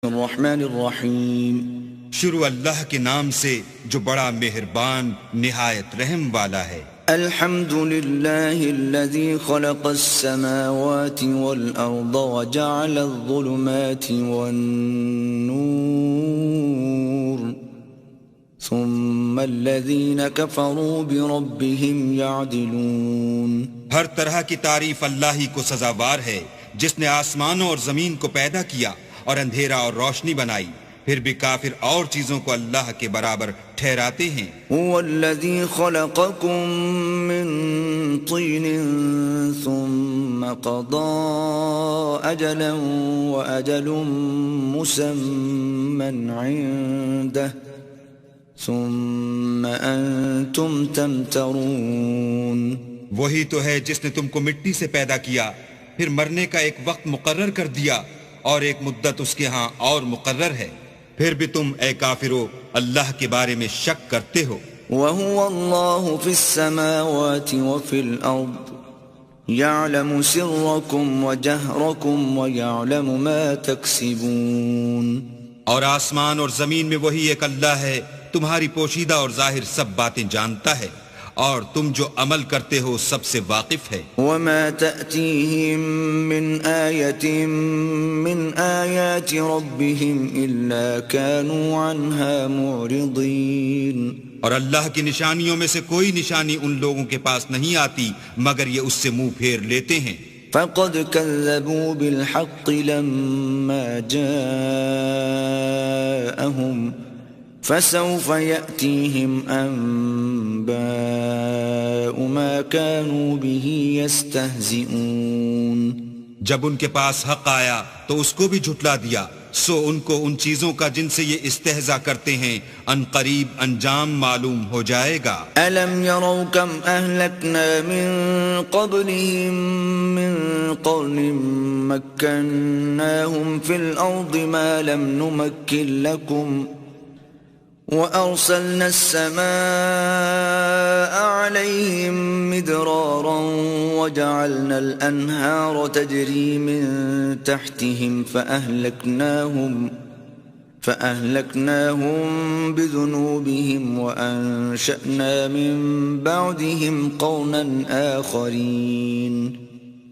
الرحمن الرحیم شروع اللہ کے نام سے جو بڑا مہربان نہایت رحم والا ہے۔ الحمد للہ الذی خلق السماوات والارض وجعل الظلمات والنور ثم الذین کفروا بربهم یعدلون۔ ہر طرح کی تعریف اللہ ہی کو سزاوار ہے جس نے آسمانوں اور زمین کو پیدا کیا اور اندھیرا اور روشنی بنائی، پھر بھی کافر اور چیزوں کو اللہ کے برابر ٹھہراتے ہیں۔ هو الذی خلقکم من طین ثم قضى اجلا واجل مسمى عنده ثم انتم تمترون۔ وہی تو ہے جس نے تم کو مٹی سے پیدا کیا، پھر مرنے کا ایک وقت مقرر کر دیا اور ایک مدت اس کے ہاں اور مقرر ہے، پھر بھی تم اے کافرو اللہ کے بارے میں شک کرتے ہو۔ وَهُوَ اللَّهُ فِي السَّمَاوَاتِ وَفِي الْأَرْضِ يَعْلَمُ سِرَّكُمْ وَجَهْرَكُمْ وَيَعْلَمُ مَا تَكْسِبُونَ۔ اور آسمان اور زمین میں وہی ایک اللہ ہے، تمہاری پوشیدہ اور ظاہر سب باتیں جانتا ہے، اور تم جو عمل کرتے ہو سب سے واقف ہے۔ وَمَا تَأْتِيهِم مِّنْ آيَةٍ مِّنْ آيَاتِ رَبِّهِمْ إِلَّا كَانُوا عَنْهَا مُعْرِضِينَ۔ اور اللہ کی نشانیوں میں سے کوئی نشانی ان لوگوں کے پاس نہیں آتی مگر یہ اس سے منہ پھیر لیتے ہیں۔ فَقَدْ كَذَّبُوا بِالْحَقِّ لَمَّا جَاءَهُمْ فَسَوْفَ يَأْتِيهِمْ أَنبَاءُ مَا كَانُوا بِهِ يَسْتَهْزِئُونَ۔ جب ان کے پاس حق آیا تو اس کو بھی جھٹلا دیا، سو ان کو ان چیزوں کا جن سے یہ استہزاء کرتے ہیں ان قریب انجام معلوم ہو جائے گا۔ أَلَمْ يَرَوْا كَمْ أَهْلَكْنَا مِنْ قَبْلِهِمْ مِنْ قَرْنٍ مَكَّنَّاهُمْ فِي الْأَرْضِ مَا لَمْ نُمَكِّنْ لَكُمْ وَأَرْسَلْنَا السَّمَاءَ عَلَيْهِمْ مِدْرَارًا وَجَعَلْنَا الْأَنْهَارَ تَجْرِي مِنْ تَحْتِهِمْ فَأَهْلَكْنَاهُمْ بِذُنُوبِهِمْ وَأَنشَأْنَا مِنْ بَعْدِهِمْ قَرْنًا آخَرِينَ۔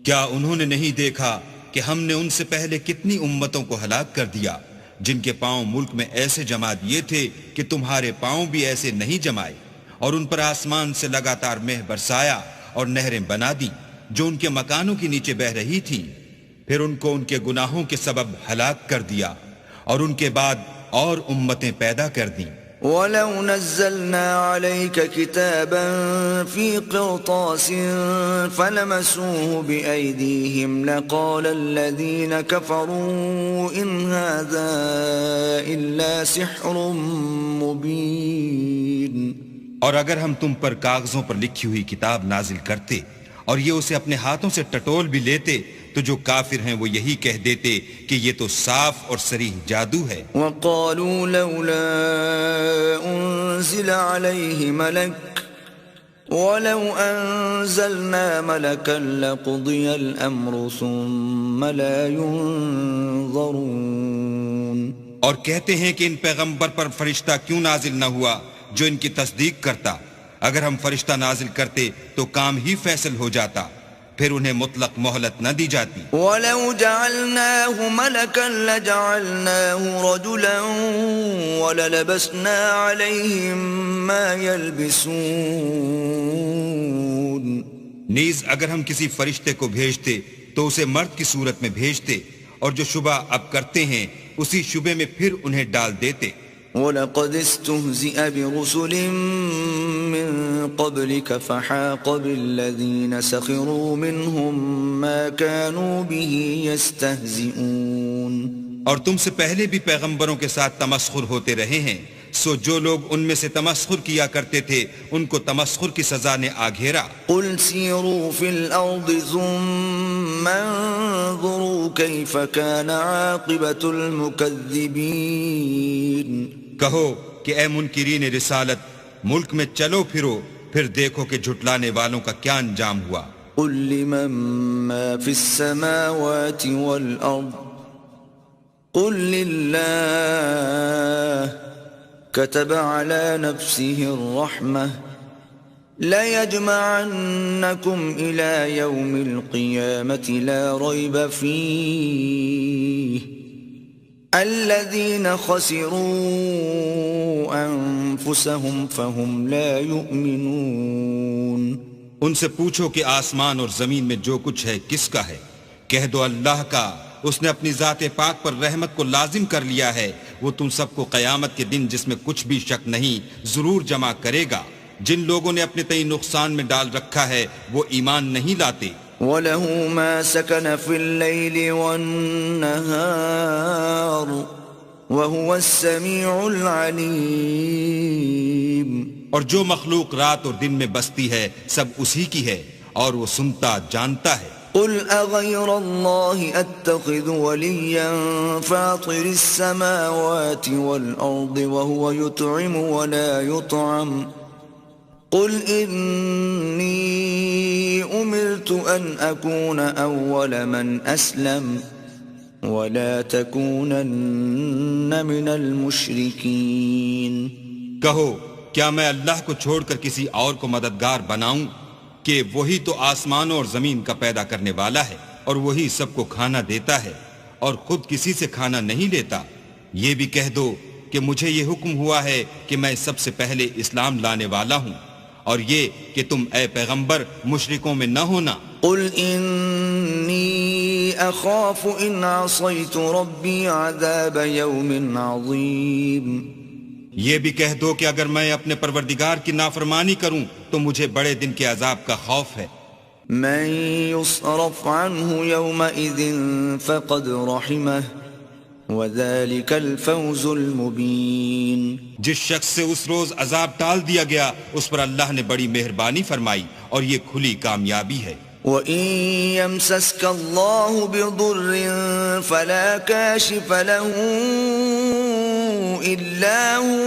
کیا انہوں نے نہیں دیکھا کہ ہم نے ان سے پہلے کتنی امتوں کو ہلاک کر دیا جن کے پاؤں ملک میں ایسے جما دیے تھے کہ تمہارے پاؤں بھی ایسے نہیں جمائے، اور ان پر آسمان سے لگاتار مہ برسایا اور نہریں بنا دی جو ان کے مکانوں کے نیچے بہ رہی تھیں، پھر ان کو ان کے گناہوں کے سبب ہلاک کر دیا اور ان کے بعد اور امتیں پیدا کر دیں۔ وَلَوْ نَزَّلْنَا عَلَيْكَ كِتَابًا فِي قِرْطَاسٍ فَلَمَسُوهُ بِأَيْدِيهِمْ لَقَالَ الَّذِينَ كَفَرُوا إِنْ هَذَا إِلَّا سِحْرٌ مُبِينٌ۔ اور اگر ہم تم پر کاغذوں پر لکھی ہوئی کتاب نازل کرتے اور یہ اسے اپنے ہاتھوں سے ٹٹول بھی لیتے تو جو کافر ہیں وہ یہی کہہ دیتے کہ یہ تو صاف اور صریح جادو ہے۔ وَقَالُوا لَوْلَا أُنزِلَ عَلَيْهِ مَلَكٌ وَلَوْ أَنزَلْنَا مَلَكًا لَقُضِيَ الْأَمْرُ ثُمَّ لَا يُنظَرُونَ۔ اور کہتے ہیں کہ ان پیغمبر پر فرشتہ کیوں نازل نہ ہوا جو ان کی تصدیق کرتا، اگر ہم فرشتہ نازل کرتے تو کام ہی فیصل ہو جاتا، پھر انہیں مطلق مہلت نہ دی جاتی۔ وَلَوْ جَعَلْنَاهُ مَلَكًا لَجَعَلْنَاهُ رَجُلًا وَلَلَبَسْنَا عَلَيْهِمْ مَا يَلْبِسُونَ۔ نیز اگر ہم کسی فرشتے کو بھیجتے تو اسے مرد کی صورت میں بھیجتے، اور جو شبہ اب کرتے ہیں اسی شبے میں پھر انہیں ڈال دیتے۔ وَلَقَدِ اسْتُهْزِئَ بِرُسُلٍ مِّن قَبْلِكَ فَحَاقَ بِالَّذِينَ سَخِرُوا مِنْهُمْ مَا كَانُوا بِهِ يَسْتَهْزِئُونَ۔ اور تم سے پہلے بھی پیغمبروں کے ساتھ تمسخر ہوتے رہے ہیں، سو جو لوگ ان میں سے تمسخر کیا کرتے تھے ان کو تمسخر کی سزا نے آ گھیرا۔ قُلْ سِيرُوا فِي الْأَرْضِ ثُمَّ انظُرُوا كَيْفَ كَانَ عَاقِبَةُ الْمُكَذِّبِينَ۔ کہو کہ اے منکرین رسالت، ملک میں چلو پھرو، پھر دیکھو کہ جھٹلانے والوں کا کیا انجام ہوا۔ قل لمن ما في السماوات والأرض قل لله كتب على نفسه الرحمة ليجمعنكم إلى يوم القيامة لا ريب فيه الذين خسروا أنفسهم فهم لا يؤمنون. ان سے پوچھو کہ آسمان اور زمین میں جو کچھ ہے کس کا ہے؟ کہہ دو اللہ کا. اس نے اپنی ذات پاک پر رحمت کو لازم کر لیا ہے. وہ تم سب کو قیامت کے دن جس میں کچھ بھی شک نہیں ضرور جمع کرے گا. جن لوگوں نے اپنے تئیں نقصان میں ڈال رکھا ہے وہ ایمان نہیں لاتے. وَلَهُ مَا سَكَنَ فِي اللَّيْلِ وَالنَّهَارِ وَهُوَ السَّمِيعُ الْعَلِيمُ. اور جو مخلوق رات اور دن میں بستی ہے سب اسی کی ہے اور وہ سنتا جانتا ہے. قل أغير الله أتخذ وليا فاطر السماوات والأرض وهو يطعم ولا يطعم قل إني أمرت أن أكون أول من أسلم ولا تكونن من المشركين. کہو کیا میں اللہ کو چھوڑ کر کسی اور کو مددگار بناؤں کہ وہی تو آسمانوں اور زمین کا پیدا کرنے والا ہے اور وہی سب کو کھانا دیتا ہے اور خود کسی سے کھانا نہیں لیتا. یہ بھی کہہ دو کہ مجھے یہ حکم ہوا ہے کہ میں سب سے پہلے اسلام لانے والا ہوں اور یہ کہ تم اے پیغمبر مشرکوں میں نہ ہونا. قل إني أخاف إن عصيت ربي عذاب يوم عظيم. یہ بھی کہہ دو کہ اگر میں اپنے پروردگار کی نافرمانی کروں تو مجھے بڑے دن کے عذاب کا خوف ہے. من يصرف عنه يومئذ فقد رحمه وذلك الفوز المبين. جس شخص سے اس روز عذاب ٹال دیا گیا اس پر اللہ نے بڑی مہربانی فرمائی اور یہ کھلی کامیابی ہے. وَإِن يَمْسَسْكَ اللَّهُ بِضُرٍّ فَلَا كَاشِفَ لَهُ إِلَّا هُوَ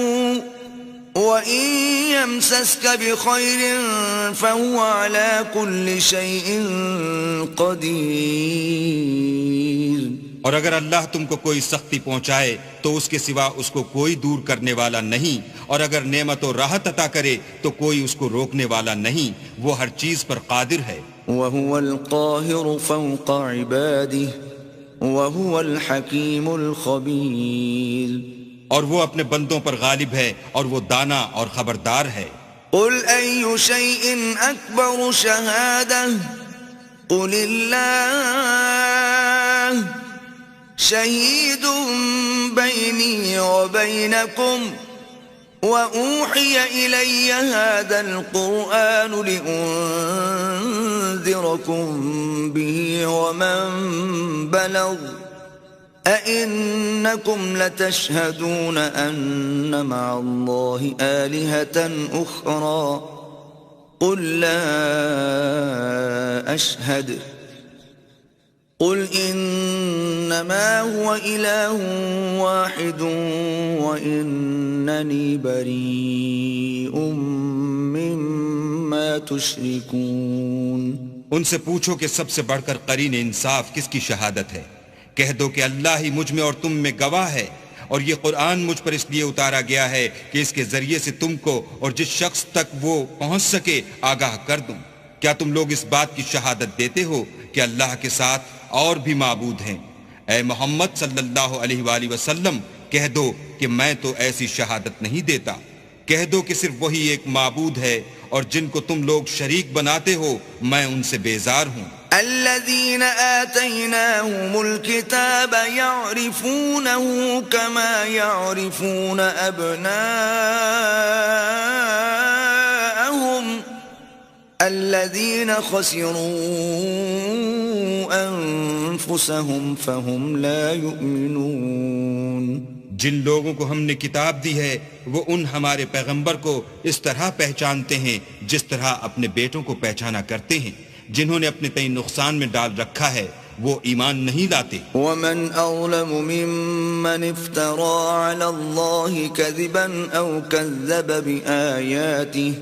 وَإِن يَمْسَسْكَ بِخَيْرٍ فَهُوَ عَلَى كُلِّ شَيْءٍ قَدِيرٌ. اور اگر اللہ تم کو کوئی سختی پہنچائے تو اس کے سوا اس کو کوئی دور کرنے والا نہیں، اور اگر نعمت و راحت عطا کرے تو کوئی اس کو روکنے والا نہیں. وہ ہر چیز پر قادر ہے. وَهُوَ الْقَاهِرُ فَوْقَ عِبَادِهِ وَهُوَ الْحَكِيمُ الْخَبِيرُ. اور وہ اپنے بندوں پر غالب ہے اور وہ دانا اور خبردار ہے. قُلْ أَيُّ شَيْءٍ أَكْبَرُ شَهَادَةً قُلِ اللَّهُ شَهِيدٌ بَيْنِي وَبَيْنَكُمْ وَأُوحِيَ إِلَيَّ هَذَا الْقُرْآنُ لِأُنذِرَكُم بِهِ وَمَن بَلَغَ أَإِنَّكُمْ لَتَشْهَدُونَ أَنَّ مَعَ اللَّهِ آلِهَةً أُخْرَى قُل لَّا أَشْهَدُ قُلْ إِنَّمَا هُوَ إِلَٰهٌ وَاحِدٌ وَإِنَّنِي بَرِيءٌ مِّمَّا تُشْرِكُونَ. ان سے پوچھو کہ سب سے بڑھ کر قرین انصاف کس کی شہادت ہے؟ کہہ دو کہ اللہ ہی مجھ میں اور تم میں گواہ ہے، اور یہ قرآن مجھ پر اس لیے اتارا گیا ہے کہ اس کے ذریعے سے تم کو اور جس شخص تک وہ پہنچ سکے آگاہ کر دوں. کیا تم لوگ اس بات کی شہادت دیتے ہو کہ اللہ کے ساتھ اور بھی معبود ہیں؟ اے محمد صلی اللہ علیہ وآلہ وسلم کہہ دو کہ میں تو ایسی شہادت نہیں دیتا. کہہ دو کہ صرف وہی ایک معبود ہے اور جن کو تم لوگ شریک بناتے ہو میں ان سے بیزار ہوں. الذين آتيناهم الكتاب يعرفونه كما يعرفون أبناءهم الذين خسروا أنفسهم فهم لا يؤمنون. جن لوگوں کو ہم نے کتاب دی ہے وہ ان ہمارے پیغمبر کو اس طرح پہچانتے ہیں جس طرح اپنے بیٹوں کو پہچانا کرتے ہیں. جنہوں نے اپنے تئیں نقصان میں ڈال رکھا ہے وہ ایمان نہیں لاتے. ومن أظلم ممن افترى على الله كذبا أو كذب بآياته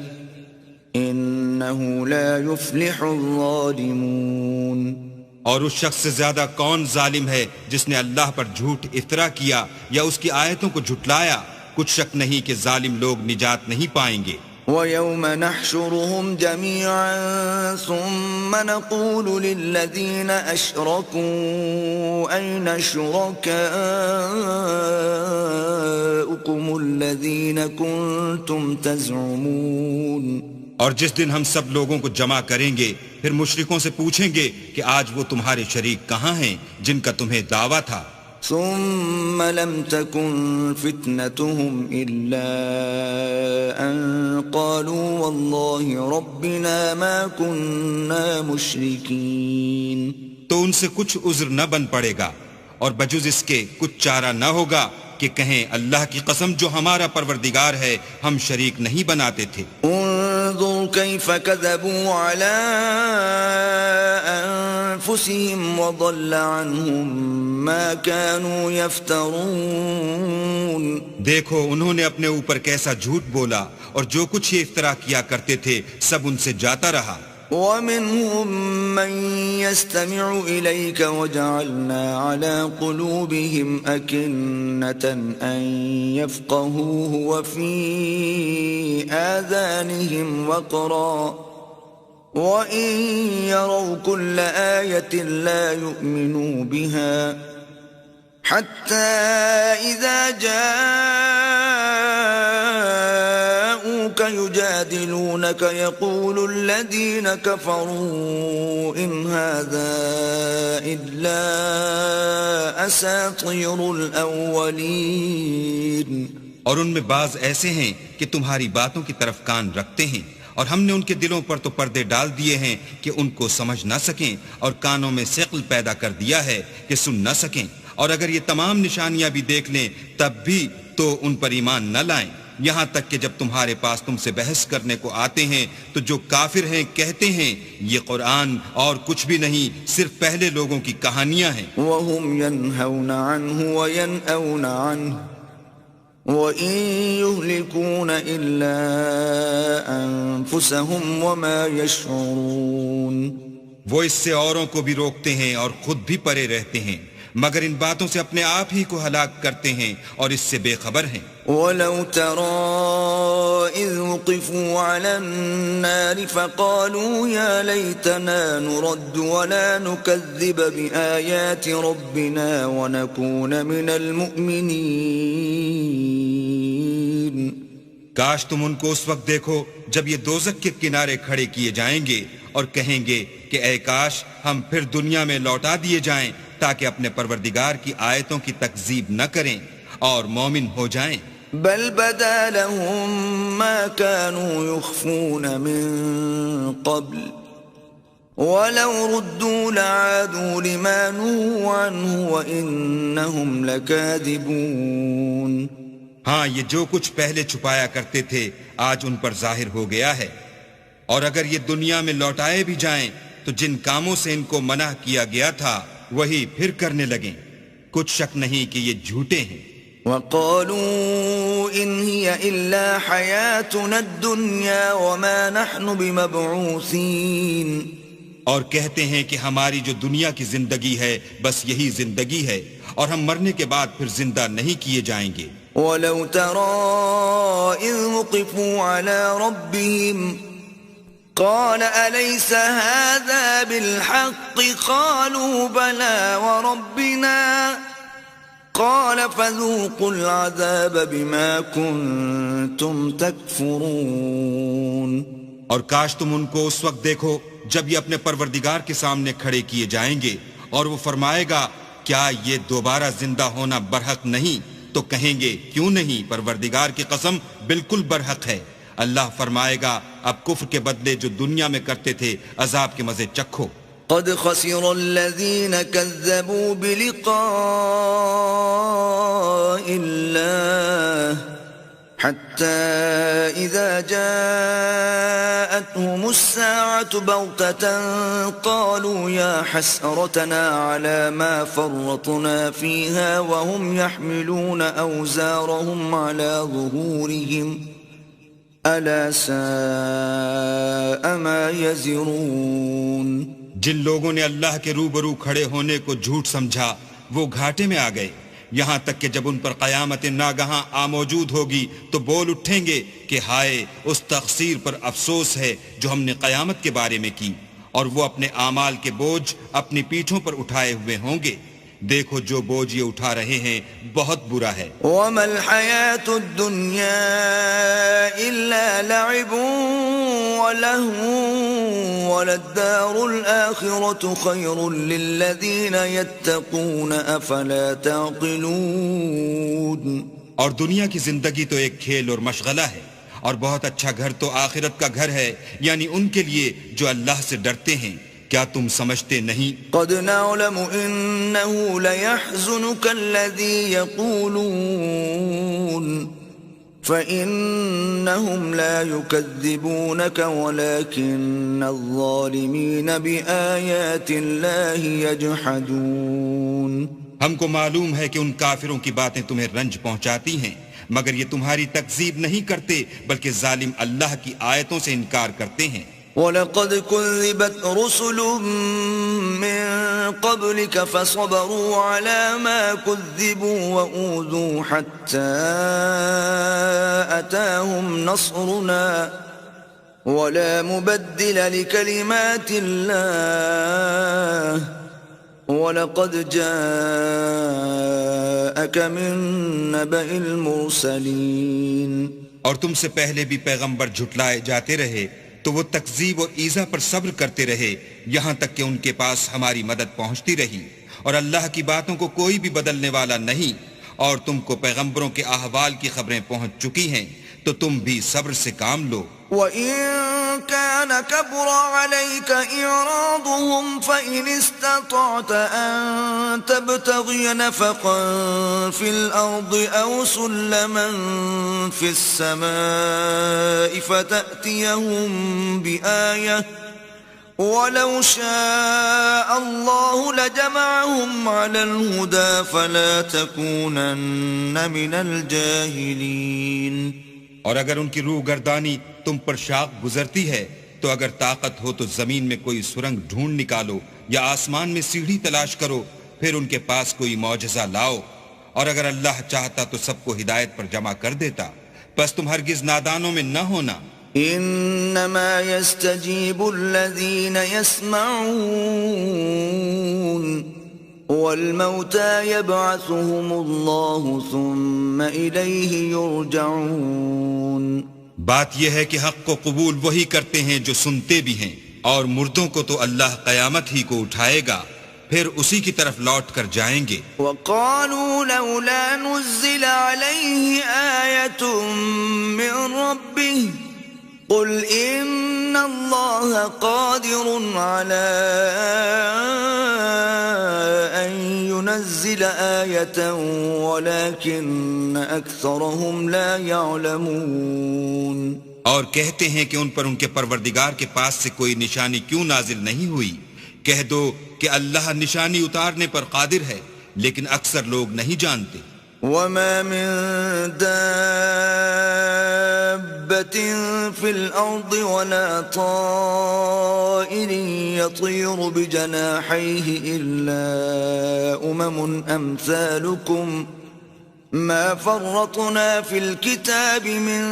إنه لا يفلح الظالمون. اور اس شخص سے زیادہ کون ظالم ہے جس نے اللہ پر جھوٹ افطرا کیا یا اس کی آیتوں کو جھٹلایا؟ کچھ شک نہیں کہ ظالم لوگ نجات نہیں پائیں گے۔ وَيَوْمَ نَحْشُرُهُمْ جَمِيعًا ثُمَّ نَقُولُ لِلَّذِينَ أَشْرَكُوا أَيْنَ شُرَكَاؤُكُمُ الَّذِينَ كُنتُمْ تَزْعُمُونَ۔ اور جس دن ہم سب لوگوں کو جمع کریں گے پھر مشرکوں سے پوچھیں گے کہ آج وہ تمہارے شریک کہاں ہیں جن کا تمہیں دعویٰ تھا؟ ثم لم تكن فتنتهم إلا أن قالوا والله ربنا ما كنا مشركين۔ تو ان سے کچھ عذر نہ بن پڑے گا اور بجز اس کے کچھ چارہ نہ ہوگا کہ کہیں اللہ کی قسم جو ہمارا پروردگار ہے ہم شریک نہیں بناتے تھے۔ انظر كيف كذبوا على أنفسهم وضل عنهم ما كانوا يفترون۔ دیکھو انہوں نے اپنے اوپر کیسا جھوٹ بولا اور جو کچھ یہ افترا کیا کرتے تھے سب ان سے جاتا رہا۔ وَمِنْهُمْ مَنْ يَسْتَمِعُ إِلَيْكَ وَجَعَلْنَا عَلَى قُلُوبِهِمْ أَكِنَّةً أَنْ يَفْقَهُوهُ وَفِي آذَانِهِمْ وَقْرًا وَإِنْ يَرَوْا كُلَّ آيَةٍ لَا يُؤْمِنُوا بِهَا حَتَّى إِذَا جَاءُوكَ يُجَادِلُونَكَ يَقُولُ الَّذِينَ كَفَرُوا إِنْ هَذَا إِلَّا أَسَاطِيرُ الْأَوَّلِينَ۔ اور ان میں بعض ایسے ہیں کہ تمہاری باتوں کی طرف کان رکھتے ہیں اور ہم نے ان کے دلوں پر تو پردے ڈال دیے ہیں کہ ان کو سمجھ نہ سکیں اور کانوں میں ثقل پیدا کر دیا ہے کہ سن نہ سکیں، اور اگر یہ تمام نشانیاں بھی دیکھ لیں تب بھی تو ان پر ایمان نہ لائیں، یہاں تک کہ جب تمہارے پاس تم سے بحث کرنے کو آتے ہیں تو جو کافر ہیں کہتے ہیں یہ قرآن اور کچھ بھی نہیں صرف پہلے لوگوں کی کہانیاں ہیں۔ وَهُمْ يَنْهَوْنَ عَنْهُ وَيَنْأَوْنَ عَنْهُ وَإِن يُهْلِكُونَ إِلَّا أَنفُسَهُمْ وَمَا يَشْعُرُونَ۔ وہ اس سے اوروں کو بھی روکتے ہیں اور خود بھی پرے رہتے ہیں مگر ان باتوں سے اپنے آپ ہی کو ہلاک کرتے ہیں اور اس سے بے خبر ہیں۔ وَلَوْ تَرَىٰ إِذْ وُقِفُوا عَلَى النَّارِ فَقَالُوا يَا لَيْتَنَا نُرَدُّ وَلَا نُكَذِّبَ بِآيَاتِ رَبِّنَا وَنَكُونَ مِنَ الْمُؤْمِنِينَ۔ کاش تم ان کو اس وقت دیکھو جب یہ دوزخ کے کنارے کھڑے کیے جائیں گے اور کہیں گے کہ اے کاش ہم پھر دنیا میں لوٹا دیے جائیں تاکہ اپنے پروردگار کی آیتوں کی تکذیب نہ کریں اور مومن ہو جائیں۔ بل بدا لهم ما كانوا يخفون من قبل ولو ردوا لعادوا لما نهوا عنه وإنهم لكاذبون۔ ہاں یہ جو کچھ پہلے چھپایا کرتے تھے آج ان پر ظاہر ہو گیا ہے، اور اگر یہ دنیا میں لوٹائے بھی جائیں تو جن کاموں سے ان کو منع کیا گیا تھا وہی پھر کرنے لگیں، کچھ شک نہیں کہ یہ جھوٹے ہیں۔ وَقَالُوا إِنْ هِيَ إِلَّا حَيَاتُنَا الدُّنْيَا وَمَا نَحْنُ بِمَبْعُوثِينَ۔ اور کہتے ہیں کہ ہماری جو دنیا کی زندگی ہے بس یہی زندگی ہے اور ہم مرنے کے بعد پھر زندہ نہیں کیے جائیں گے۔ وَلَوْ تَرَىٰ إِذْ وُقِفُوا عَلَىٰ رَبِّهِمْ قَالَ أَلَيْسَ هَٰذَا بِالْحَقِّ قَالُوا بَلَىٰ وَرَبِّنَا قَالَ فَذُوقُوا الْعَذَابَ بِمَا كُنتُمْ تَكْفُرُونَ۔ اور کاش تم ان کو اس وقت دیکھو جب یہ اپنے پروردگار کے سامنے کھڑے کیے جائیں گے اور وہ فرمائے گا کیا یہ دوبارہ زندہ ہونا برحق نہیں؟ تو کہیں گے کیوں نہیں، پروردگار کی قسم بالکل برحق ہے۔ اللہ فرمائے گا اب کفر کے بدلے جو دنیا میں کرتے تھے عذاب کے مزے چکھو۔ قد خسر الذين كذبوا بلقاء الله حتى إذا جاءتهم الساعة بغتة قالوا يا حسرتنا على ما فرطنا فيها وهم يحملون أوزارهم على ظهورهم ألا ساء ما يزرون۔ جن لوگوں نے اللہ کے روبرو کھڑے ہونے کو جھوٹ سمجھا وہ گھاٹے میں آ گئے، یہاں تک کہ جب ان پر قیامت ناگہاں آ موجود ہوگی تو بول اٹھیں گے کہ ہائے اس تقصیر پر افسوس ہے جو ہم نے قیامت کے بارے میں کی، اور وہ اپنے اعمال کے بوجھ اپنی پیٹھوں پر اٹھائے ہوئے ہوں گے۔ دیکھو جو بوجھ یہ اٹھا رہے ہیں بہت برا ہے۔ وَمَا الْحَيَاةُ الدُّنْيَا إِلَّا لَعِبٌ وَلَهْوٌ وَلَلدَّارُ الْآخِرَةُ خَيْرٌ لِّلَّذِينَ يَتَّقُونَ أَفَلَا تَعْقِلُونَ۔ اور دنیا کی زندگی تو ایک کھیل اور مشغلہ ہے، اور بہت اچھا گھر تو آخرت کا گھر ہے، یعنی ان کے لیے جو اللہ سے ڈرتے ہیں۔ کیا تم سمجھتے نہیں؟ قد نعلم إنه ليحزنك الذي يقولون فإنهم لا يكذبونك ولكن الظالمين بآيات الله يجحدون۔ ہم کو معلوم ہے کہ ان کافروں کی باتیں تمہیں رنج پہنچاتی ہیں، مگر یہ تمہاری تکذیب نہیں کرتے بلکہ ظالم اللہ کی آیتوں سے انکار کرتے ہیں۔ وَلَقَدْ كُذِّبَتْ رُسُلٌ مِّن قَبْلِكَ فَصَبَرُوا عَلَى مَا كُذِّبُوا وَأُوذُوا حَتَّى أَتَاهُمْ نَصْرُنَا وَلَا مُبَدِّلَ لِكَلِمَاتِ اللَّهِ وَلَقَدْ جَاءَكَ مِن نَّبَإِ الْمُرْسَلِينَ۔ اور تم سے پہلے بھی پیغمبر جھٹلائے جاتے رہے تو وہ تکذیب اور ایذا پر صبر کرتے رہے یہاں تک کہ ان کے پاس ہماری مدد پہنچتی رہی، اور اللہ کی باتوں کو کوئی بھی بدلنے والا نہیں، اور تم کو پیغمبروں کے احوال کی خبریں پہنچ چکی ہیں تو تم بھی صبر سے کام لو۔ وَإِن كَانَ كَبُرَ عَلَيْكَ إِعْرَاضُهُمْ فَإِنِ اسْتَطَعْتَ أَن تَبْتَغِيَ نَفَقًا فِي الْأَرْضِ أَوْ سُلَّمًا فِي السَّمَاءِ فَتَأْتِيَهُم بِآيَةٍ وَلَوْ شَاءَ اللَّهُ لَجَمَعَهُمْ عَلَى الْهُدَى فَلَا تَكُونَنَّ مِنَ الْجَاهِلِينَ۔ اور اگر ان کی روح گردانی تم پر شاق گزرتی ہے تو اگر طاقت ہو تو زمین میں کوئی سرنگ ڈھونڈ نکالو یا آسمان میں سیڑھی تلاش کرو، پھر ان کے پاس کوئی معجزہ لاؤ، اور اگر اللہ چاہتا تو سب کو ہدایت پر جمع کر دیتا، بس تم ہرگز نادانوں میں نہ ہونا۔ انما يستجيب الذين يسمعون والموتى يبعثهم الله ثم إليه يرجعون۔ بات یہ ہے کہ حق کو قبول وہی کرتے ہیں جو سنتے بھی ہیں، اور مردوں کو تو اللہ قیامت ہی کو اٹھائے گا، پھر اسی کی طرف لوٹ کر جائیں گے۔ وقالوا لولا نزل عليه آية من ربه قل إن الله قادر على أن ينزل آية ولكن أكثرهم لا يعلمون۔ اور کہتے ہیں کہ ان پر ان کے پروردگار کے پاس سے کوئی نشانی کیوں نازل نہیں ہوئی؟ کہہ دو کہ اللہ نشانی اتارنے پر قادر ہے، لیکن اکثر لوگ نہیں جانتے۔ وما من دابة في الأرض ولا طائر يطير بجناحيه إلا أمم أمثالكم ما فرطنا في الكتاب من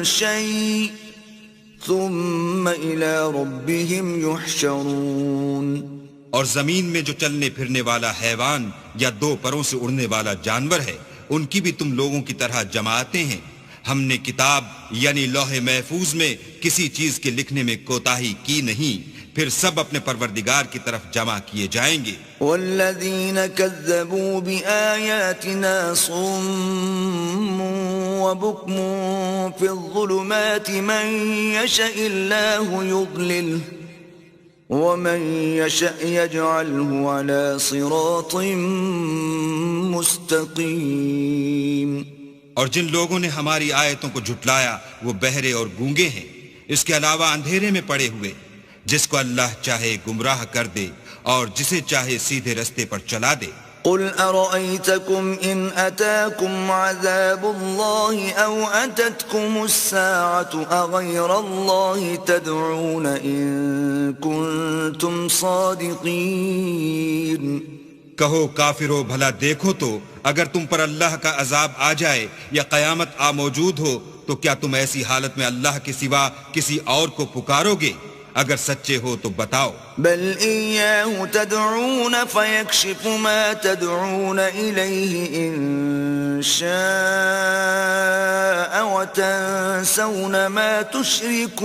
شيء ثم إلى ربهم يحشرون۔ اور زمین میں جو چلنے پھرنے والا حیوان یا دو پروں سے اڑنے والا جانور ہے، ان کی بھی تم لوگوں کی طرح جماعتیں ہیں۔ ہم نے کتاب یعنی لوح محفوظ میں کسی چیز کے لکھنے میں کوتاہی کی نہیں، پھر سب اپنے پروردگار کی طرف جمع کیے جائیں گے۔ والذین کذبوا بآیاتنا صم وبکم فی الظلمات من یشاء اللہ یضللہ ومن يشأ يجعله على صراط مستقيم۔ اور جن لوگوں نے ہماری آیتوں کو جھٹلایا وہ بہرے اور گونگے ہیں، اس کے علاوہ اندھیرے میں پڑے ہوئے۔ جس کو اللہ چاہے گمراہ کر دے اور جسے چاہے سیدھے رستے پر چلا دے۔ قل أرأيتكم إن أتاكم عذاب الله أو أتتكم الساعة أغير الله تدعون إن كنتم صادقين کہو کافرو بھلا دیکھو تو اگر تم پر اللہ کا عذاب آ جائے یا قیامت آ موجود ہو تو کیا تم ایسی حالت میں اللہ کے سوا کسی اور کو پکارو گے؟ اگر سچے ہو تو بتاؤ. بل إياه تدعون فيكشف ما تدعون إليه إن شاء وتنسون ما تشركون.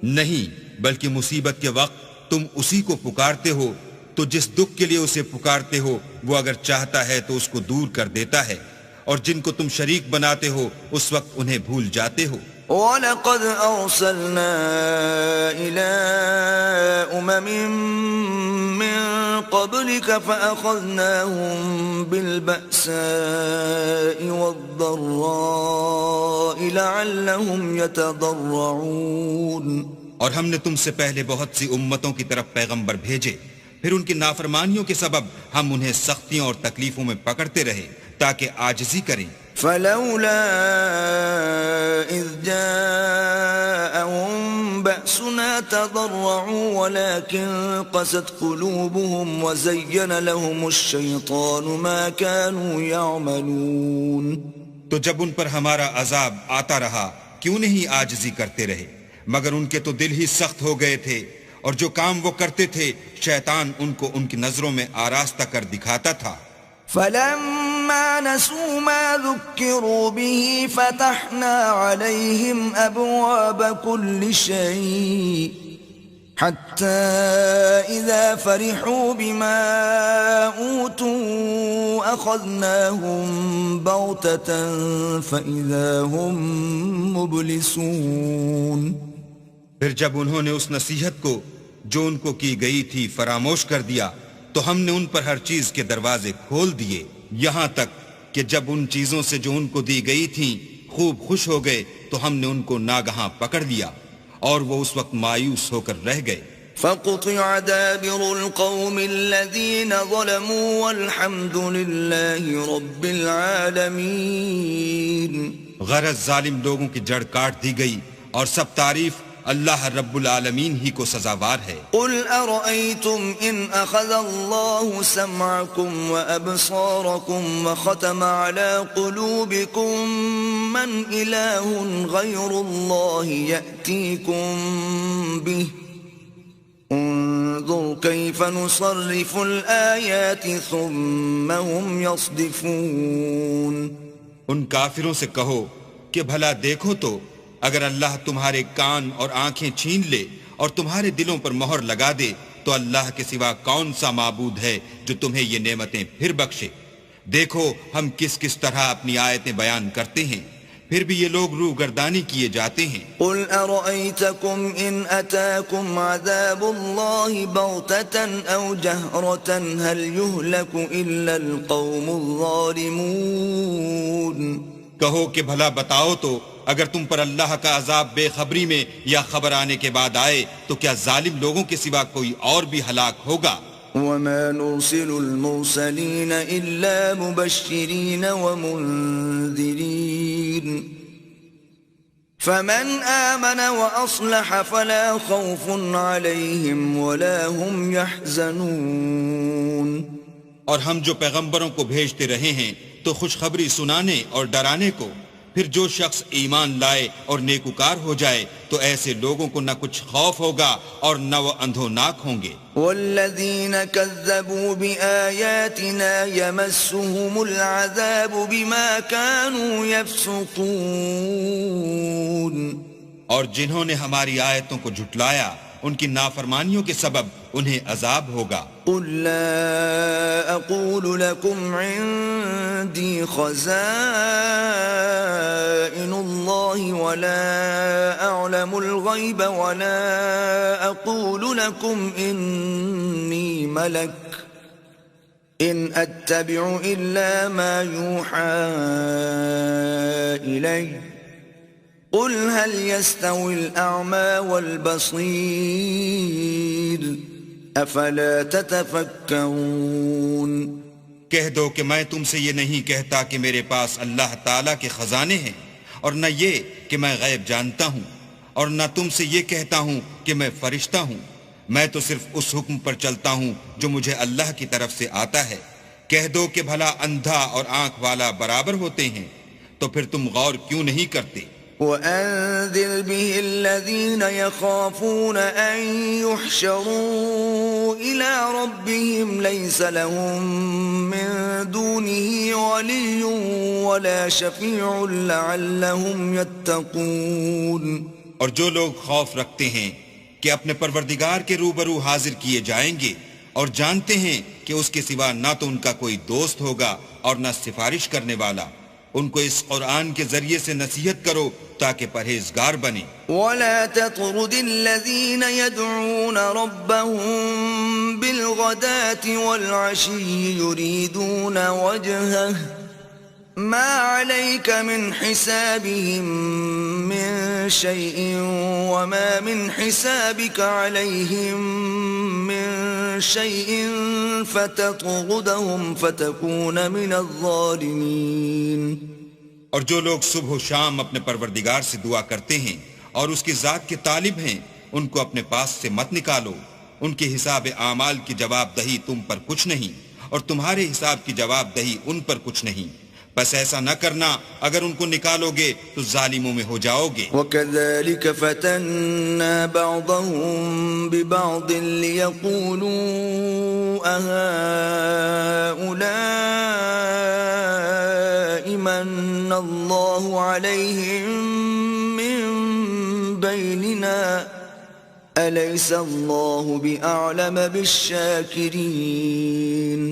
نہیں، بلکہ مصیبت کے وقت تم اسی کو پکارتے ہو تو جس دکھ کے لیے اسے پکارتے ہو وہ اگر چاہتا ہے تو اس کو دور کر دیتا ہے، اور جن کو تم شریک بناتے ہو اس وقت انہیں بھول جاتے ہو. وَلَقَدْ أَرْسَلْنَا إِلَىٰ مِن قَبْلِكَ فَأَخَذْنَاهُم بِالْبَأْسَاءِ وَالضَّرَّاءِ لَعَلَّهُمْ يَتَضَرَّعُونَ. اور ہم نے تم سے پہلے بہت سی امتوں کی طرف پیغمبر بھیجے، پھر ان کی نافرمانیوں کے سبب ہم انہیں سختیوں اور تکلیفوں میں پکڑتے رہے تاکہ عاجزی کریں. فلولا إذ جاءهم بأسنا تضرعوا ولكن قست قلوبهم وزين لهم الشيطان ما كانوا يعملون. تو جب ان پر ہمارا عذاب آتا رہا کیوں نہیں عاجزی کرتے رہے، مگر ان کے تو دل ہی سخت ہو گئے تھے، اور جو کام وہ کرتے تھے شیطان ان کو ان کی نظروں میں آراستہ کر دکھاتا تھا. فلما نسوا ما ذكروا به فتحنا عليهم أبواب كل شيء حتى إذا فرحوا بما أوتوا أخذناهم بغتة فإذا هم مبلسون. پھر جب انہوں نے اس نصیحت کو جو ان کو کی گئی تھی فراموش کر دیا تو ہم نے ان پر ہر چیز کے دروازے کھول دیے، یہاں تک کہ جب ان چیزوں سے جو ان کو دی گئی تھیں خوب خوش ہو گئے تو ہم نے ان کو ناگہاں پکڑ لیا اور وہ اس وقت مایوس ہو کر رہ گئے. فقطع دابر القوم الذين ظلموا والحمد لله رب العالمين. غرض ظالم لوگوں کی جڑ کاٹ دی گئی اور سب تعریف اللہ رب العالمین ہی کو سزاوار ہے. قل ارأيتم ان اخذ الله سمعكم وابصاركم وختم على قلوبكم من اله غير الله يأتيكم به انظر كيف نصرف الآيات ثم هم يصدفون. ان کافروں سے کہو کہ بھلا دیکھو تو اگر اللہ تمہارے کان اور آنکھیں چھین لے اور تمہارے دلوں پر مہر لگا دے تو اللہ کے سوا کون سا معبود ہے جو تمہیں یہ نعمتیں پھر بخشے. دیکھو ہم کس کس طرح اپنی آیتیں بیان کرتے ہیں، پھر بھی یہ لوگ روح گردانی کیے جاتے ہیں. قل ارأيتكم ان اتاكم عذاب الله بغتة او جهرة هل يهلك الا القوم الظالمون. کہو کہ بھلا بتاؤ تو اگر تم پر اللہ کا عذاب بے خبری میں یا خبر آنے کے بعد آئے تو کیا ظالم لوگوں کے سوا کوئی اور بھی ہلاک ہوگا؟ وما نرسل المرسلين الا مبشرين ومنذرين فمن آمن واصلح فلا خوف عليهم ولا هم يحزنون. اور ہم جو پیغمبروں کو بھیجتے رہے ہیں تو خوشخبری سنانے اور ڈرانے کو، پھر جو شخص ایمان لائے اور نیکوکار ہو جائے تو ایسے لوگوں کو نہ کچھ خوف ہوگا اور نہ وہ اندھوناک ہوں گے. والذین کذبوا بآیاتنا یمسهم العذاب بما كانوا یفسقون. اور جنہوں نے ہماری آیتوں کو جھٹلایا ان کی نافرمانیوں کے سبب انہیں عذاب ہوگا. قل لا اقول لكم عندي خزائن الله ولا اعلم الغيب ولا اقول لكم اني ملك ان اتبع الا ما يوحى الي قل هل يستوي الأعمى والبصير أفلا تتفكرون کہہ دو کہ میں تم سے یہ نہیں کہتا کہ میرے پاس اللہ تعالیٰ کے خزانے ہیں، اور نہ یہ کہ میں غیب جانتا ہوں، اور نہ تم سے یہ کہتا ہوں کہ میں فرشتہ ہوں، میں تو صرف اس حکم پر چلتا ہوں جو مجھے اللہ کی طرف سے آتا ہے۔ کہہ دو کہ بھلا اندھا اور آنکھ والا برابر ہوتے ہیں، تو پھر تم غور کیوں نہیں کرتے؟ وأنذر به الذين يخافون أن يحشروا إلى ربهم ليس لهم من دونه ولي ولا شفيع لعلهم يتقون۔ اور جو لوگ خوف رکھتے ہیں کہ اپنے پروردگار کے روبرو حاضر کیے جائیں گے اور جانتے ہیں کہ اس کے سوا نہ تو ان کا کوئی دوست ہوگا اور نہ سفارش کرنے والا، ان کو اس قرآن کے ذریعے سے نصیحت کرو تاکہ پرہیزگار بنے۔ ولا تطرد الذين يدعون ربهم بالغداة والعشي يريدون وجهه ما عليك من حسابهم من شيء وما من حسابك عليهم من شيء فتطردهم فتكون من الظالمين۔ اور جو لوگ صبح و شام اپنے پروردگار سے دعا کرتے ہیں اور اس کی ذات کے طالب ہیں، ان کو اپنے پاس سے مت نکالو، ان کے حساب اعمال کی جواب دہی تم پر کچھ نہیں، اور تمہارے حساب کی جواب دہی ان پر کچھ نہیں، بس ایسا نہ کرنا، اگر ان کو نکالو گے تو ظالموں میں ہو جاؤ گے۔ وَكَذَلِكَ فَتَنَّا بَعْضَهُمْ بِبَعْضٍ لِيَقُولُوا أَهَؤُلَاءِ مَنَّ اللَّهُ عَلَيْهِمْ مِنْ بَيْنِنَا أَلَيْسَ اللَّهُ بِأَعْلَمَ بِالشَّاكِرِينَ۔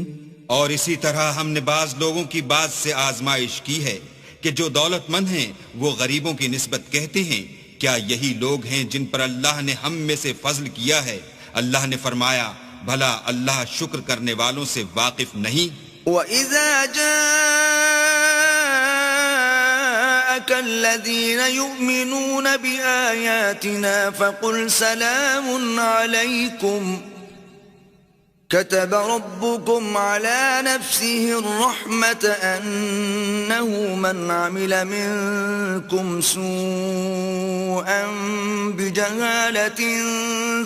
اور اسی طرح ہم نے بعض لوگوں کی بعض سے آزمائش کی ہے کہ جو دولت مند ہیں وہ غریبوں کی نسبت کہتے ہیں کیا یہی لوگ ہیں جن پر اللہ نے ہم میں سے فضل کیا ہے؟ اللہ نے فرمایا بھلا اللہ شکر کرنے والوں سے واقف نہیں؟ وَإِذَا جَاءَكَ الَّذِينَ يُؤْمِنُونَ بِآيَاتِنَا فَقُلْ سَلَامٌ عَلَيْكُمْ كتب ربكم على نفسه الرحمة أنه من عمل منكم سوءا بجهالة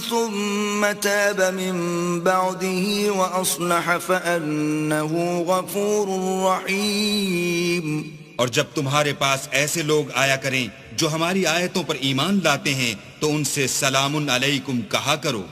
ثم تاب من بعده وأصلح فأنه غفور رحيم۔ اور جب تمہارے پاس ایسے لوگ آیا کریں جو ہماری آیتوں پر ایمان لاتے ہیں تو ان سے سلام علیکم کہا کرو۔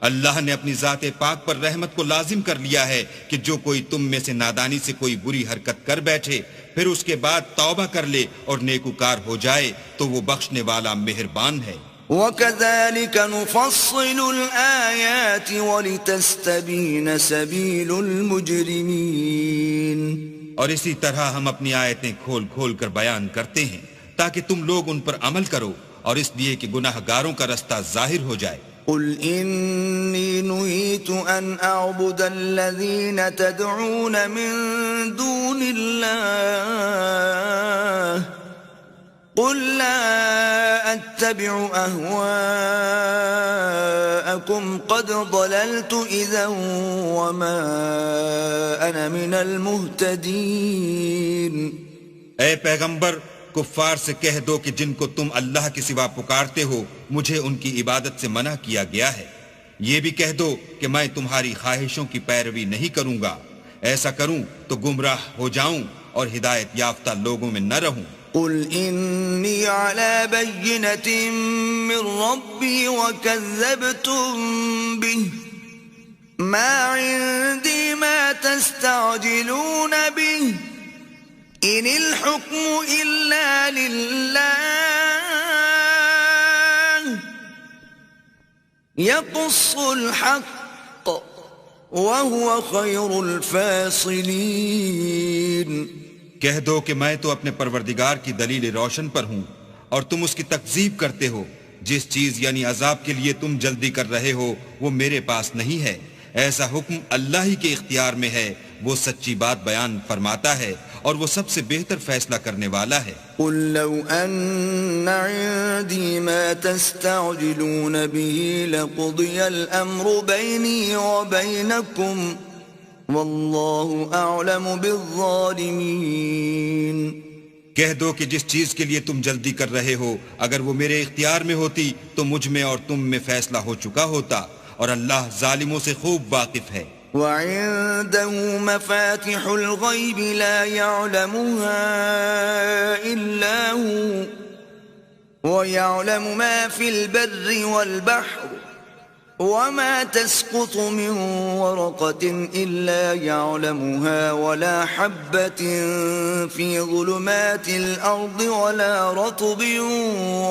اللہ نے اپنی ذات پاک پر رحمت کو لازم کر لیا ہے کہ جو کوئی تم میں سے نادانی سے کوئی بری حرکت کر بیٹھے پھر اس کے بعد توبہ کر لے اور نیکوکار ہو جائے تو وہ بخشنے والا مہربان ہے۔ وَكَذَلِكَ نُفَصِّلُ الْآيَاتِ وَلِتَسْتَبِينَ سَبِيلُ الْمُجْرِمِينَ۔ اور اسی طرح ہم اپنی آیتیں کھول کھول کر بیان کرتے ہیں تاکہ تم لوگ ان پر عمل کرو، اور اس لیے کہ گناہ گاروں کا رستہ ظاہر ہو جائے۔ قل إني نهيت أن أعبد الذين تدعون من دون الله قل لا أتبع أهواءكم قد ضللت إذا وما أنا من المهتدين۔ اے پیغمبر کفار سے کہہ دو کہ جن کو تم اللہ کے سوا پکارتے ہو مجھے ان کی عبادت سے منع کیا گیا ہے، یہ بھی کہہ دو کہ میں تمہاری خواہشوں کی پیروی نہیں کروں گا، ایسا کروں تو گمراہ ہو جاؤں اور ہدایت یافتہ لوگوں میں نہ رہوں۔ قل إني على بينة من ربي وكذبتم به ما عندي ما تستعجلون به إن الحكم إلا لله يقص الحق وهو خير الفاصلين۔ کہہ دو کہ میں تو اپنے پروردگار کی دلیل روشن پر ہوں اور تم اس کی تکذیب کرتے ہو، جس چیز یعنی عذاب کے لیے تم جلدی کر رہے ہو وہ میرے پاس نہیں ہے، ایسا حکم اللہ ہی کے اختیار میں ہے، وہ سچی بات بیان فرماتا ہے اور وہ سب سے بہتر فیصلہ کرنے والا ہے۔ قل لو أن عندي ما تستعجلون به لقضي الأمر بيني وبينكم والله أعلم بالظالمين۔ کہہ دو کہ جس چیز کے لیے تم جلدی کر رہے ہو اگر وہ میرے اختیار میں ہوتی تو مجھ میں اور تم میں فیصلہ ہو چکا ہوتا، اور اللہ ظالموں سے خوب واقف ہے۔ وعنده مفاتح الغيب لا يعلمها إلا هو ويعلم ما في البر والبحر وما تسقط من ورقة إلا يعلمها ولا حبة في ظلمات الأرض ولا رطب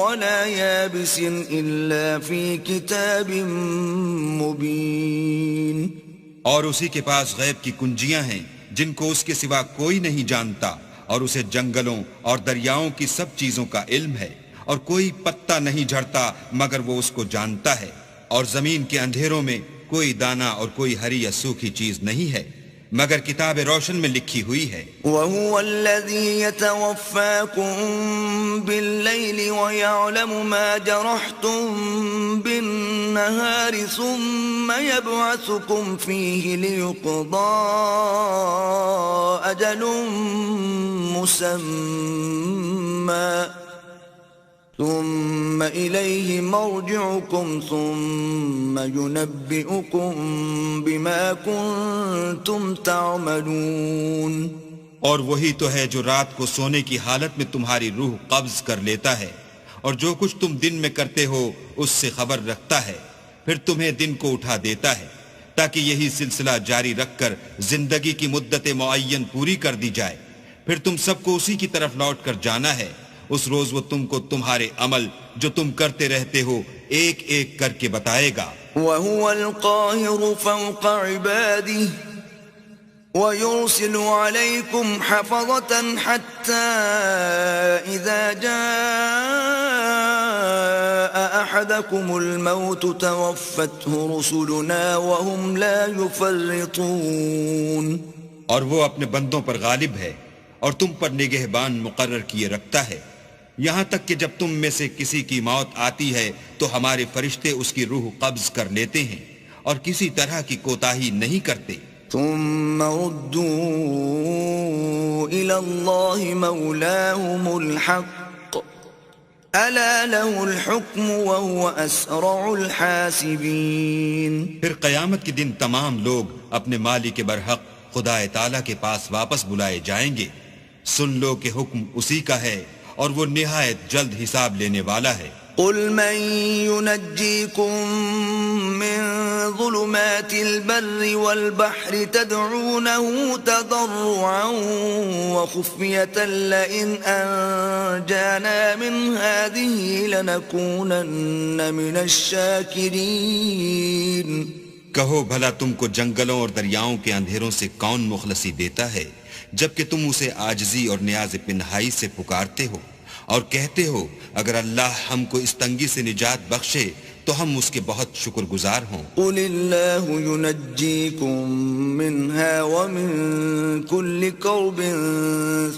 ولا يابس إلا في كتاب مبين۔ اور اسی کے پاس غیب کی کنجیاں ہیں جن کو اس کے سوا کوئی نہیں جانتا، اور اسے جنگلوں اور دریاؤں کی سب چیزوں کا علم ہے، اور کوئی پتا نہیں جھڑتا مگر وہ اس کو جانتا ہے، اور زمین کے اندھیروں میں کوئی دانہ اور کوئی ہری یا سوکھی چیز نہیں ہے مگر کتاب روشن میں لکھی ہوئی ہے۔ وَهُوَ الَّذِي يَتَوَفَّاكُم بِاللَّيْلِ وَيَعْلَمُ مَا جَرَحْتُم بِالنَّهَارِ ثُمَّ يَبْعَثُكُمْ فِيهِ لِيُقْضَىٰ أَجَلٌ مُّسَمًّى ثم إليه مرجعكم ثم ينبئكم بما كنتم تعملون۔ اور وہی تو ہے جو رات کو سونے کی حالت میں تمہاری روح قبض کر لیتا ہے، اور جو کچھ تم دن میں کرتے ہو اس سے خبر رکھتا ہے، پھر تمہیں دن کو اٹھا دیتا ہے تاکہ یہی سلسلہ جاری رکھ کر زندگی کی مدت معین پوری کر دی جائے، پھر تم سب کو اسی کی طرف لوٹ کر جانا ہے۔ اس روز وہ تم کو تمہارے عمل جو تم کرتے رہتے ہو ایک ایک کر کے بتائے گا۔ وَهُوَ الْقَاهِرُ فَوْقَ عِبَادِهِ وَيُرْسِلُ عَلَيْكُمْ حَفَظَةً حَتَّى إِذَا جَاءَ أَحَدَكُمُ الْمَوْتُ تَوَفَّتْهُ رُسُلُنَا وَهُمْ لَا يُفَرِّطُونَ۔ اور وہ اپنے بندوں پر غالب ہے اور تم پر نگہبان مقرر کیے رکھتا ہے، یہاں تک کہ جب تم میں سے کسی کی موت آتی ہے تو ہمارے فرشتے اس کی روح قبض کر لیتے ہیں اور کسی طرح کی کوتاہی نہیں کرتے۔ ثم ردوا إلى الله مولاهم الحق ألا له الحكم وهو أسرع الحاسبين۔ پھر قیامت کے دن تمام لوگ اپنے مالک برحق خدا تعالیٰ کے پاس واپس بلائے جائیں گے۔ سن لو کہ حکم اسی کا ہے اور وہ نہایت جلد حساب لینے والا ہے۔ قل من ينجيكم من ظلمات البر والبحر تدعونه تضرعا وخفية لئن أنجانا من هذه لنكونن من الشاكرين۔ کہو بھلا تم کو جنگلوں اور دریاؤں کے اندھیروں سے کون مخلصی دیتا ہے جبکہ تم اسے عاجزی اور نیاز پنہائی سے پکارتے ہو اور کہتے ہو اگر اللہ ہم کو اس تنگی سے نجات بخشے تو ہم اس کے بہت شکر گزار ہوں۔ قل اللہ ينجيكم منها ومن كل كرب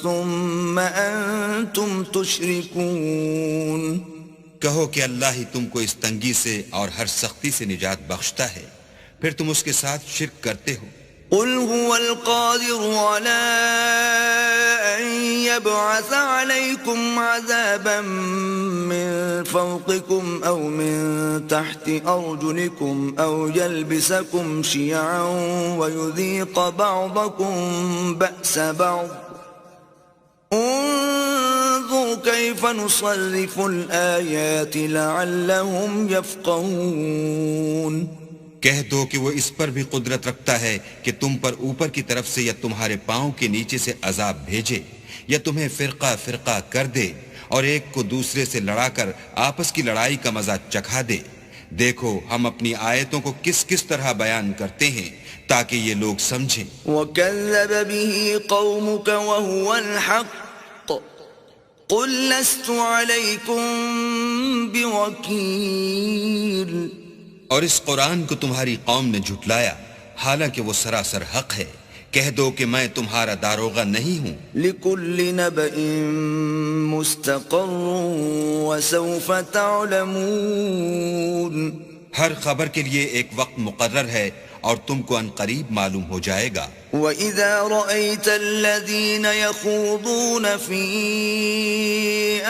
ثم أنتم تشركون۔ کہو کہ اللہ ہی تم کو اس تنگی سے اور ہر سختی سے نجات بخشتا ہے، پھر تم اس کے ساتھ شرک کرتے ہو۔ قل هو القادر على أن يبعث عليكم عذابا من فوقكم أو من تحت أرجلكم أو يلبسكم شيعا ويذيق بعضكم بأس بعض انظر كيف نصرف الآيات لعلهم يفقهون۔ کہہ دو کہ وہ اس پر بھی قدرت رکھتا ہے کہ تم پر اوپر کی طرف سے یا تمہارے پاؤں کے نیچے سے عذاب بھیجے یا تمہیں فرقہ فرقہ کر دے اور ایک کو دوسرے سے لڑا کر آپس کی لڑائی کا مزہ چکھا دے۔ دیکھو ہم اپنی آیتوں کو کس کس طرح بیان کرتے ہیں تاکہ یہ لوگ سمجھیں۔ وَكَذَّبَ بِهِ قَوْمُكَ وَهُوَ الْحَقُّ قُلْ لَسْتُ عَلَيْكُمْ بِوَكِيلٍ۔ اور اس قرآن کو تمہاری قوم نے جھٹلایا حالانکہ وہ سراسر حق ہے، کہہ دو کہ میں تمہارا داروغہ نہیں ہوں. لكل نبأ مستقر وسوف تعلمون. ہر خبر کے لیے ایک وقت مقرر ہے اور تم کو ان قریب معلوم ہو جائے گا. وَإِذَا رَأَيْتَ الَّذِينَ يَخُوضُونَ فِي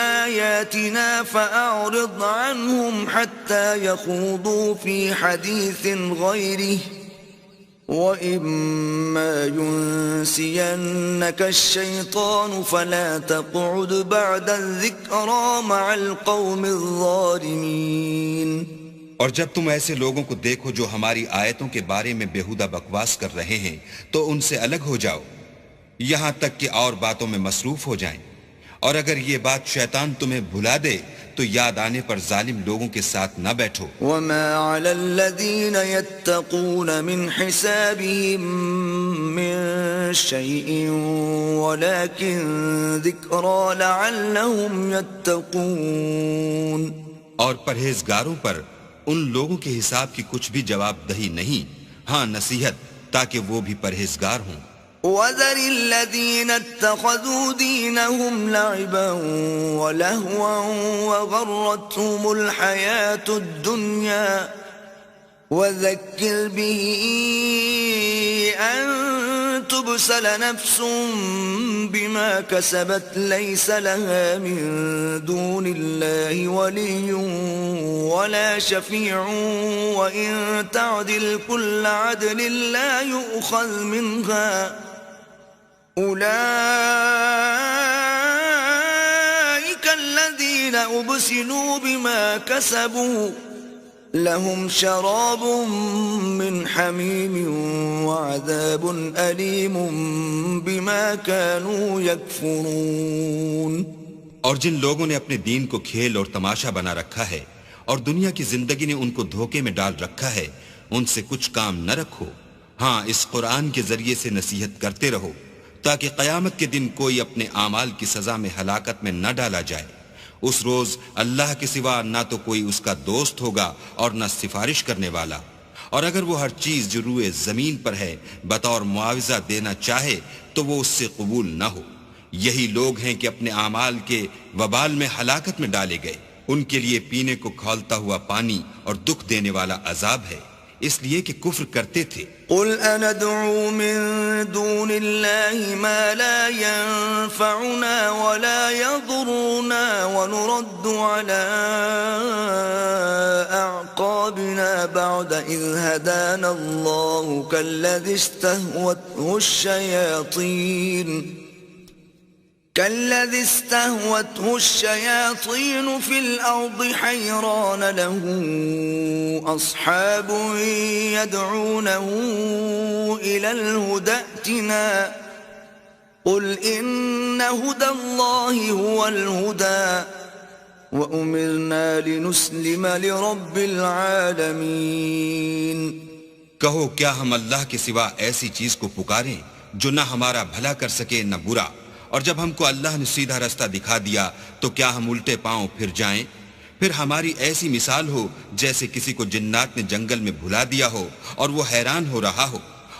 آيَاتِنَا فَأَعْرِضْ عَنْهُمْ حَتَّى يَخُوضُوا فِي حَدِيثٍ غَيْرِهِ وَإِمَّا يُنْسِيَنَّكَ الشَّيْطَانُ فَلَا تَقْعُدْ بَعْدَ الذِّكْرَى مَعَ الْقَوْمِ الظَّالِمِينَ. اور جب تم ایسے لوگوں کو دیکھو جو ہماری آیتوں کے بارے میں بیہودہ بکواس کر رہے ہیں تو ان سے الگ ہو جاؤ یہاں تک کہ اور باتوں میں مصروف ہو جائیں. اور اگر یہ بات شیطان تمہیں بھلا دے تو یاد آنے پر ظالم لوگوں کے ساتھ نہ بیٹھو. وَمَا عَلَى الَّذِينَ يَتَّقُونَ مِنْ حِسَابِهِمْ مِنْ شَيْءٍ وَلَكِنْ ذِكْرَى لَعَلَّهُمْ يَتَّقُونَ. اور پرہیزگاروں پر ان لوگوں کے حساب کی کچھ بھی جواب دہی نہیں، ہاں نصیحت تاکہ وہ بھی پرہیزگار ہوں. وَذَرِ الَّذِينَ اتَّخَذُوا دِينَهُمْ لَعِبًا وَلَهْوًا وَغَرَّتْهُمُ الْحَيَاةُ الدُّنْيَا وَذَكِّرْ بِهِ أَن تُبْسَلَ نَفْسٌ بِمَا كَسَبَتْ لَيْسَ لَهَا مِن دُونِ اللَّهِ وَلِيٌّ وَلَا شَفِيعٌ وَإِن تَعْدِلْ كُلَّ عَدْلٍ لَّا يُؤْخَذْ مِنْهَا أُولَئِكَ الَّذِينَ أُبْسِلُوا بِمَا كَسَبُوا لهم شراب من حميم وعذاب أليم بما كانوا يكفرون. اور جن لوگوں نے اپنے دین کو کھیل اور تماشا بنا رکھا ہے اور دنیا کی زندگی نے ان کو دھوکے میں ڈال رکھا ہے ان سے کچھ کام نہ رکھو. ہاں اس قرآن کے ذریعے سے نصیحت کرتے رہو تاکہ قیامت کے دن کوئی اپنے اعمال کی سزا میں ہلاکت میں نہ ڈالا جائے. اس روز اللہ کے سوا نہ تو کوئی اس کا دوست ہوگا اور نہ سفارش کرنے والا. اور اگر وہ ہر چیز جو روئے زمین پر ہے بطور معاوضہ دینا چاہے تو وہ اس سے قبول نہ ہو. یہی لوگ ہیں کہ اپنے اعمال کے وبال میں ہلاکت میں ڈالے گئے. ان کے لیے پینے کو کھولتا ہوا پانی اور دکھ دینے والا عذاب ہے اس لیے کہ کفر کرتے تھے. قل أندعو من دون الله ما لا ينفعنا ولا يضرنا ونرد على أعقابنا بعد إذ هدانا الله كالذي استهوته الشياطين في الأرض حيران له أصحاب يدعونه إلى الهدى ائتنا قل إن هدى الله هو الهدى وأمرنا لنسلم لرب العالمين. کہو کیا ہم اللہ کے سوا ایسی چیز کو پکاریں جو نہ ہمارا بھلا کر سکے نہ برا؟ اور جب ہم کو اللہ نے سیدھا رستہ دکھا دیا تو کیا ہم الٹے پاؤں پھر جائیں؟ پھر ہماری ایسی مثال ہو جیسے کسی کو جنات نے جنگل میں بھلا دیا ہو اور وہ حیران ہو رہا ہو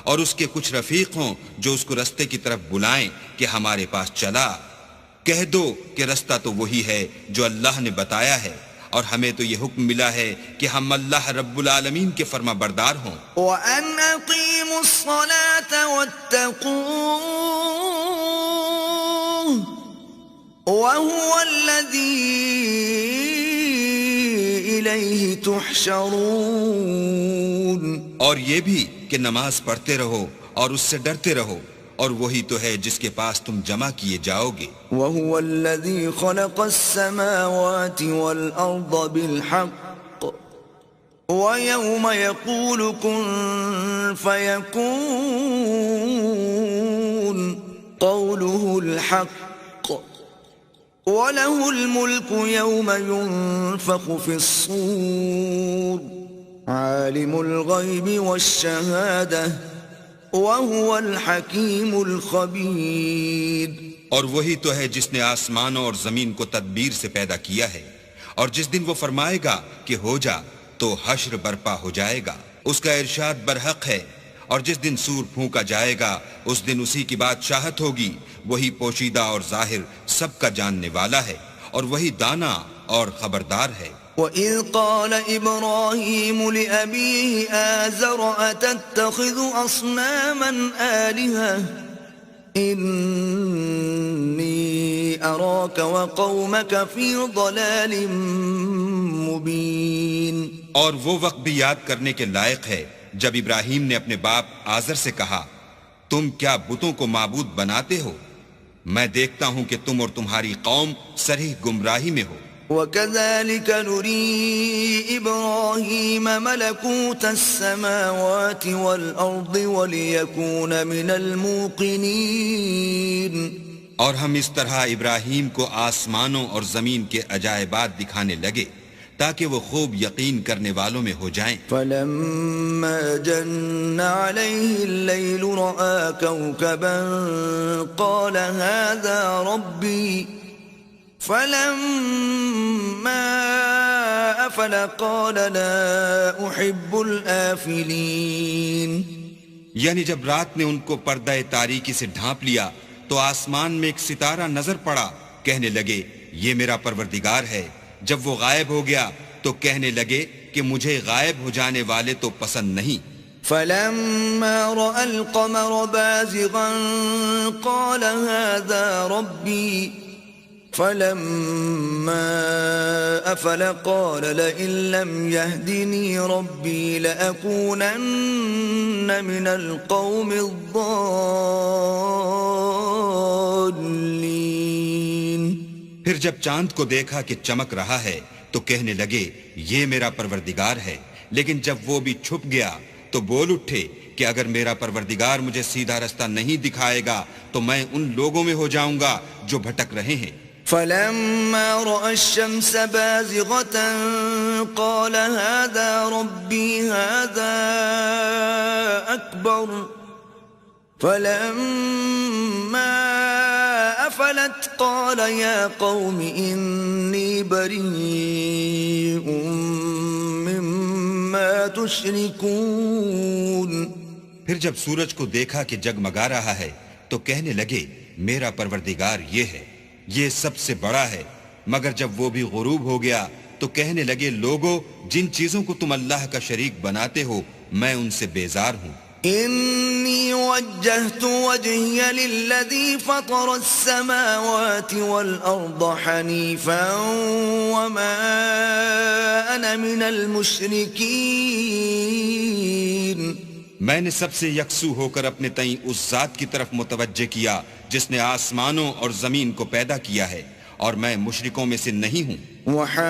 اور اس کے کچھ رفیق ہوں جو اس کو رستے کی طرف بلائیں کہ ہمارے پاس چلا. کہہ دو کہ رستہ تو وہی ہے جو اللہ نے بتایا ہے اور ہمیں تو یہ حکم ملا ہے کہ ہم اللہ رب العالمین کے فرما بردار ہوں. وَأَنْ أَقِيمُوا الصَّلَاةَ وَاتَّقُوهُ وَهُوَ الَّذِي إِلَيْهِ تُحْشَرُونَ. اور یہ بھی کہ نماز پڑھتے رہو اور اس سے ڈرتے رہو اور وہی تو ہے جس کے پاس تم جمع کیے جاؤ گے. وَهُوَ الَّذِي خَلَقَ السَّمَاوَاتِ وَالْأَرْضَ بِالْحَقِّ وَيَوْمَ يَقُولُ كُن فَيَكُونُ قَوْلُهُ الْحَقُّ وَلَهُ الْمُلْكُ يَوْمَ يُنفَخُ فِي الصُّورِ عَالِمُ الْغَيْبِ وَالشَّهَادَةِ وَهُوَ الْحَكِيمُ الْخَبِيرُ. اور وہی تو ہے جس نے آسمانوں اور زمین کو تدبیر سے پیدا کیا ہے اور جس دن وہ فرمائے گا کہ ہو جا تو حشر برپا ہو جائے گا. اس کا ارشاد برحق ہے اور جس دن سور پھونکا جائے گا اس دن اسی کی بادشاہت ہوگی، وہی پوشیدہ اور ظاہر سب کا جاننے والا ہے اور وہی دانا اور خبردار ہے۔ وَإِذْ قَالَ إِبْرَاهِيمُ لِأَبِيهِ آزَرَ أَتَتَّخِذُ أَصْنَامًا آلِهَةً إِنِّي أَرَاكَ وَقَوْمَكَ فِي ضَلَالٍ مُبِينٍ۔ اور وہ وقت بھی یاد کرنے کے لائق ہے جب ابراہیم نے اپنے باپ آزر سے کہا، تم کیا بتوں کو معبود بناتے ہو؟ میں دیکھتا ہوں کہ تم اور تمہاری قوم صریح گمراہی میں ہو۔ وَكَذَلِكَ نُرِي إِبْرَاهِيمَ مَلَكُوتَ السَّمَاوَاتِ وَالْأَرْضِ وَلِيَكُونَ مِنَ الْمُوقِنِينَ۔ اور ہم اس طرح ابراہیم کو آسمانوں اور زمین کے عجائبات دکھانے لگے تاکہ وہ خوب یقین کرنے والوں میں ہو جائیں۔ فَلَمَّا جَنَّ عَلَيْهِ اللَّيْلُ رَأَى كَوْكَبًا قَالَ هَذَا رَبِّي فَلَمَّا أَفَلَ قَالَ لَا أُحِبُّ الْآفِلِينَ۔ یعنی جب رات نے ان کو پردہ تاریکی سے ڈھانپ لیا تو آسمان میں ایک ستارہ نظر پڑا، کہنے لگے یہ میرا پروردگار ہے۔ جب وہ غائب ہو گیا تو کہنے لگے کہ مجھے غائب ہو جانے والے تو پسند نہیں۔ فَلَمَّا رَأَى الْقَمَرَ بَازِغًا قَالَ هَذَا رَبِّي فَلَمَّا أَفَلَ قَالَ لَئِن لَّمْ يَهْدِنِي رَبِّي لَأَكُونَنَّ مِنَ الْقَوْمِ الضَّالِّينَ۔ پھر جب چاند کو دیکھا کہ چمک رہا ہے تو کہنے لگے یہ میرا پروردگار ہے، لیکن جب وہ بھی چھپ گیا تو بول اٹھے کہ اگر میرا پروردگار مجھے سیدھا رستہ نہیں دکھائے گا تو میں ان لوگوں میں ہو جاؤں گا جو بھٹک رہے ہیں۔ فَلَمَّا رَأَى الشَّمْسَ بَازِغَةً قَالَ هَذَا رَبِّي هَذَا أَكْبَرُ فَلَمَّا أَفَلَتْ قَالَ يَا قَوْمِ إِنِّي بَرِيءٌ مِّمَّا تُشْرِكُونَ۔ پھر جب سورج کو دیکھا کہ جگمگا رہا ہے تو کہنے لگے میرا پروردگار یہ ہے، یہ سب سے بڑا ہے۔ مگر جب وہ بھی غروب ہو گیا تو کہنے لگے لوگو جن چیزوں کو تم اللہ کا شریک بناتے ہو میں ان سے بیزار ہوں۔ إِنِّي وَجَّهْتُ وَجْهِيَ لِلَّذِي فَطَرَ السَّمَاوَاتِ وَالْأَرْضَ حَنِيفًا وَمَا أَنَا مِنَ الْمُشْرِكِينَ۔ میں نے سب سے یکسو ہو کر اپنے تئیں اس ذات کی طرف متوجہ کیا جس نے آسمانوں اور زمین کو پیدا کیا ہے، اور میں مشرکوں میں سے نہیں ہوں۔ وَحَاجَّهُ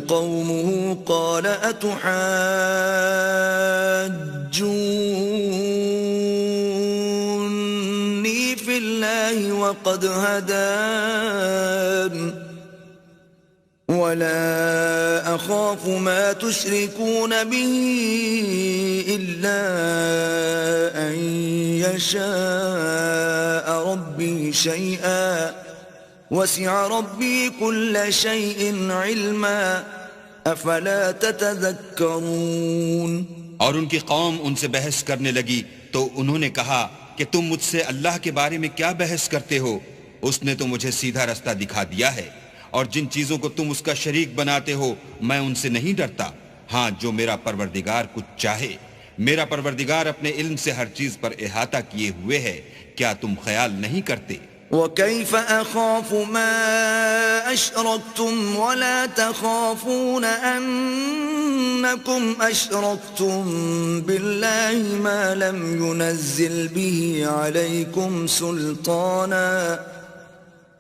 قَوْمُهُ قَالَ أَتُحَاجُّونِّي فِي اللَّهِ وَقَدْ هَدَانِ وَلَا أَخَافُ مَا تُشْرِكُونَ بِهِ إِلَّا أَن يَشَاءَ رَبِّي شَيْئًا وَسِعَ رَبِّي كُلَّ شَيْءٍ عِلْمًا أَفَلَا تَتَذَكَّرُونَ۔ اور ان کی قوم ان سے بحث کرنے لگی تو انہوں نے کہا کہ تم مجھ سے اللہ کے بارے میں کیا بحث کرتے ہو؟ اس نے تو مجھے سیدھا رستہ دکھا دیا ہے، اور جن چیزوں کو تم اس کا شریک بناتے ہو میں ان سے نہیں ڈرتا۔ ہاں جو میرا پروردگار کچھ چاہے، میرا پروردگار اپنے علم سے ہر چیز پر احاطہ کیے ہوئے ہے، کیا تم خیال نہیں کرتے؟ وَكَيْفَ أَخَافُ مَا أَشْرَكْتُمْ وَلَا تَخَافُونَ أَنَّكُمْ أَشْرَكْتُمْ بِاللَّهِ مَا لَمْ يُنَزِّلْ بِهِ عَلَيْكُمْ سُلْطَانًا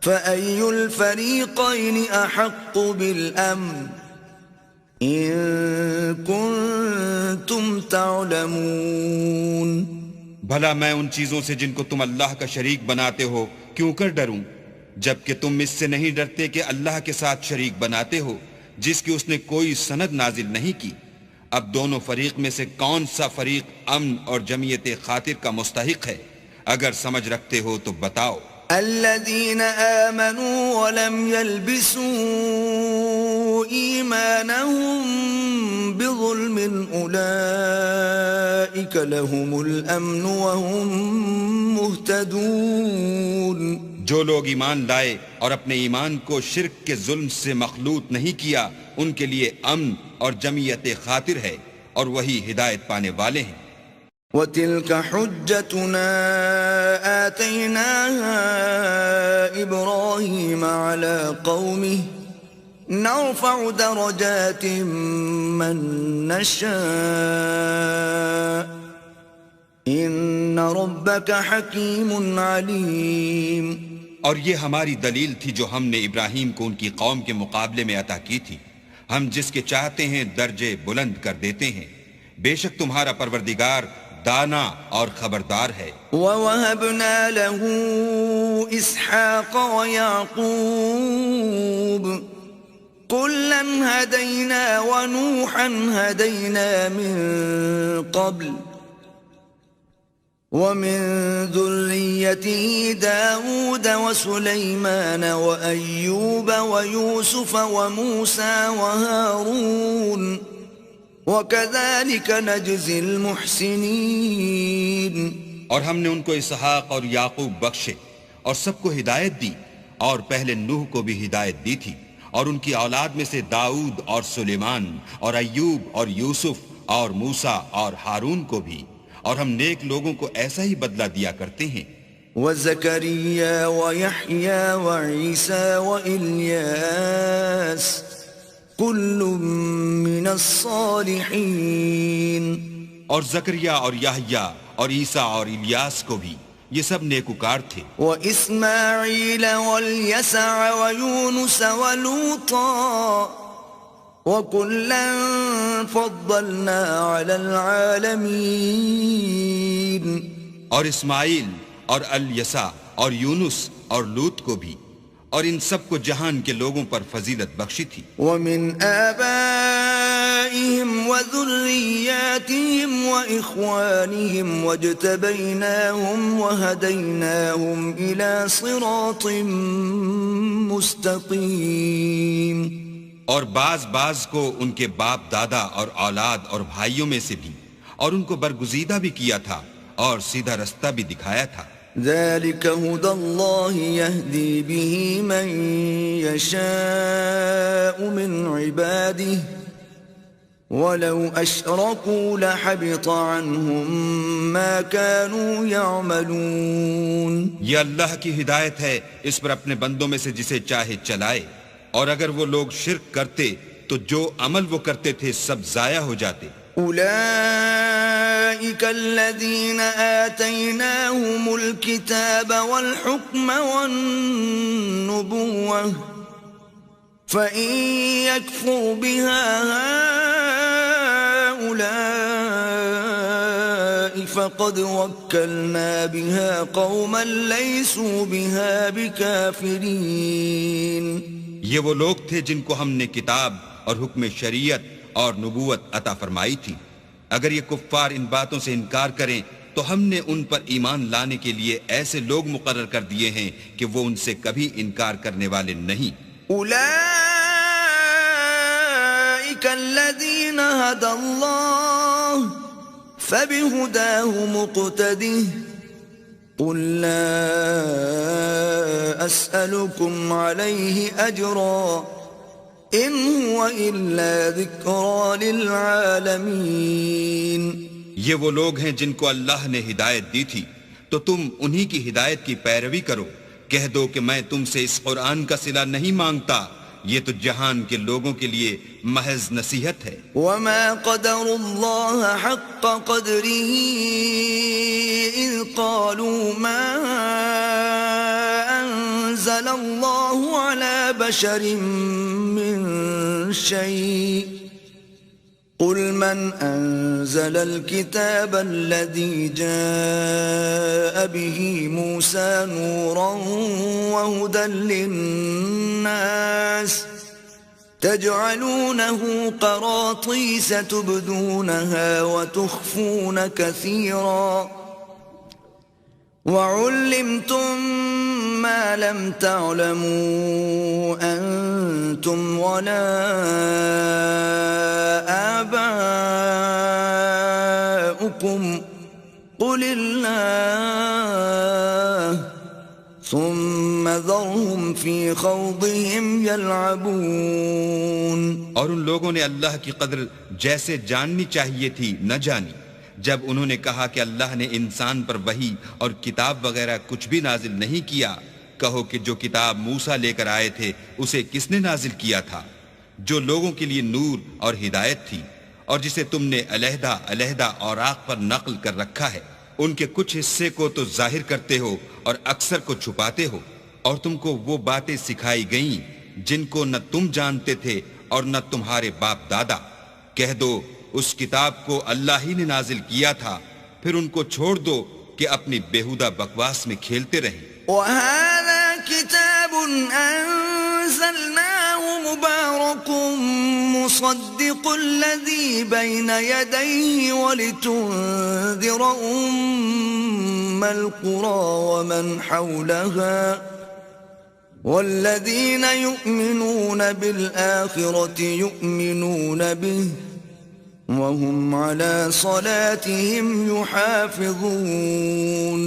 فَأَيُّ الْفَرِيقَيْنِ أَحَقُّ بِالْأَمْنِ إِن كُنتُمْ تَعْلَمُونَ۔ بھلا میں ان چیزوں سے جن کو تم اللہ کا شریک بناتے ہو کیوں کر ڈروں، جبکہ تم اس سے نہیں ڈرتے کہ اللہ کے ساتھ شریک بناتے ہو جس کی اس نے کوئی سند نازل نہیں کی۔ اب دونوں فریق میں سے کون سا فریق امن اور جمعیت خاطر کا مستحق ہے؟ اگر سمجھ رکھتے ہو تو بتاؤ۔ الذين آمنوا ولم يلبسوا إيمانهم بظلم أولئك لهم الأمن وهم مهتدون. جو لوگ ایمان لائے اور اپنے ایمان کو شرک کے ظلم سے مخلوط نہیں کیا ان کے لیے امن اور جمعیت خاطر ہے اور وہی ہدایت پانے والے ہیں. وَتِلْكَ حُجَّتُنَا آتَيْنَاهَا إِبْرَاهِيمَ عَلَى قَوْمِهِ نَرْفَعُ دَرَجَاتٍ مَّن نَّشَاءُ إِنَّ رَبَّكَ حَكِيمٌ عَلِيمٌ. اور یہ ہماری دلیل تھی جو ہم نے ابراہیم کو ان کی قوم کے مقابلے میں عطا کی تھی. ہم جس کے چاہتے ہیں درجے بلند کر دیتے ہیں. بے شک تمہارا پروردگار دانا اور خبردار ہے. وَوَهَبْنَا لَهُ إِسْحَاقَ وَيَعْقُوبَ كُلًّا هَدَيْنَا وَنُوحًا هَدَيْنَا مِن قَبْلُ وَمِن ذُرِّيَّتِهِ دَاوُودَ وَسُلَيْمَانَ وَأَيُّوبَ وَيُوسُفَ وَمُوسَى وَهَارُونَ وَكَذَلِكَ نَجْزِي الْمُحْسِنِينَ. اور ہم نے ان کو اسحاق اور یعقوب بخشے اور سب کو ہدایت دی اور پہلے نوح کو بھی ہدایت دی تھی اور ان کی اولاد میں سے داؤد اور سلیمان اور ایوب اور یوسف اور موسیٰ اور ہارون کو بھی. اور ہم نیک لوگوں کو ایسا ہی بدلہ دیا کرتے ہیں. وَزَكَرِيَّا وَيَحْيَا وَعِيسَى وَإِلْيَاسَ كُلٌّ مِّنَ الصَّالِحِينَ. اور زکریا اور یحییٰ اور عیسیٰ اور الیاس کو بھی یہ سب نیکوکار تھے. وَإِسْمَاعِيلَ وَالْيَسَعَ وَيُونُسَ وَلُوطًا وَكُلًّا فَضَّلْنَا عَلَى الْعَالَمِينَ. اور اسماعیل اور الیسع اور یونس اور لوط کو بھی اور ان سب کو جہان کے لوگوں پر فضیلت بخشی تھی. وَمِنْ آبَائِهِمْ وَذُرِّيَّاتِهِمْ وَإِخْوَانِهِمْ وَاجْتَبَيْنَاهُمْ وَهَدَيْنَاهُمْ إِلَى صِرَاطٍ مُسْتَقِيمٍ. اور بعض کو ان کے باپ دادا اور اولاد اور بھائیوں میں سے بھی اور ان کو برگزیدہ بھی کیا تھا اور سیدھا رستہ بھی دکھایا تھا. ذَلِكَ هُدَى اللَّهِ يَهْدِي بِهِ مَن يَشَاءُ مِنْ عِبَادِهِ وَلَوْ أَشْرَكُوا لَحَبِطَ عَنْهُمْ مَا كَانُوا يَعْمَلُونَ. یہ اللہ کی ہدایت ہے اس پر اپنے بندوں میں سے جسے چاہے چلائے، اور اگر وہ لوگ شرک کرتے تو جو عمل وہ کرتے تھے سب ضائع ہو جاتے. أولئك الذين آتيناهم الكتاب والحكم والنبوة فإن يكفر بها هؤلاء فقد وكلنا بها قوما ليسوا بها بكافرين. یہ وہ لوگ تھے جن کو ہم نے کتاب اور حکم شریعت اور نبوت عطا فرمائی تھی. اگر یہ کفار ان باتوں سے انکار کریں تو ہم نے ان پر ایمان لانے کے لیے ایسے لوگ مقرر کر دیے ہیں کہ وہ ان سے کبھی انکار کرنے والے نہیں. اولئک الذین ھدی اللہ فبہداہ مقتدہ قل لا اسألکم علیہ اجرا ان هو الا ذکرى للعالمین. یہ وہ لوگ ہیں جن کو اللہ نے ہدایت دی تھی تو تم انہی کی ہدایت کی پیروی کرو. کہہ دو کہ میں تم سے اس قرآن کا صلہ نہیں مانگتا، یہ تو جہان کے لوگوں کے لیے محض نصیحت ہے. وما قدر اللہ حق قدره اذ قالوا ما انزل اللہ على بشر من شيء قل من انزل الكتاب الذي جاء به موسى نورا وهدى للناس تجعلونه قراطيس تبدونها وتخفون كثيرا وعلمتم ما لم تعلموا أنتم ولا آباؤكم قل الله ثم ذرهم في خوضهم يلعبون. اور ان لوگوں نے اللہ کی قدر جیسے جاننی چاہیے تھی نہ جانی جب انہوں نے کہا کہ اللہ نے انسان پر وحی اور کتاب وغیرہ کچھ بھی نازل نہیں کیا. کہو کہ جو کتاب موسیٰ لے کر آئے تھے اسے کس نے نازل کیا تھا؟ جو لوگوں کے لیے نور اور ہدایت تھی، اور جسے تم نے علیحدہ علیحدہ اوراق پر نقل کر رکھا ہے. ان کے کچھ حصے کو تو ظاہر کرتے ہو اور اکثر کو چھپاتے ہو. اور تم کو وہ باتیں سکھائی گئیں جن کو نہ تم جانتے تھے اور نہ تمہارے باپ دادا. کہہ دو اس کتاب کو اللہ ہی نے نازل کیا تھا، پھر ان کو چھوڑ دو کہ اپنی بیہودہ بکواس میں کھیلتے رہیں. وَهَذَا كِتَابٌ أَنزَلْنَاهُ مُبَارَكٌ مُصَدِّقُ الَّذِي بَيْنَ يَدَيْهِ وَلِتُنذِرَ أُمَّ الْقُرَى وَمَنْ حَوْلَهَا وَالَّذِينَ يُؤْمِنُونَ بِالْآخِرَةِ يُؤْمِنُونَ بِهِ وَهُمْ عَلَى صَلَاتِهِمْ يُحَافِظُونَ.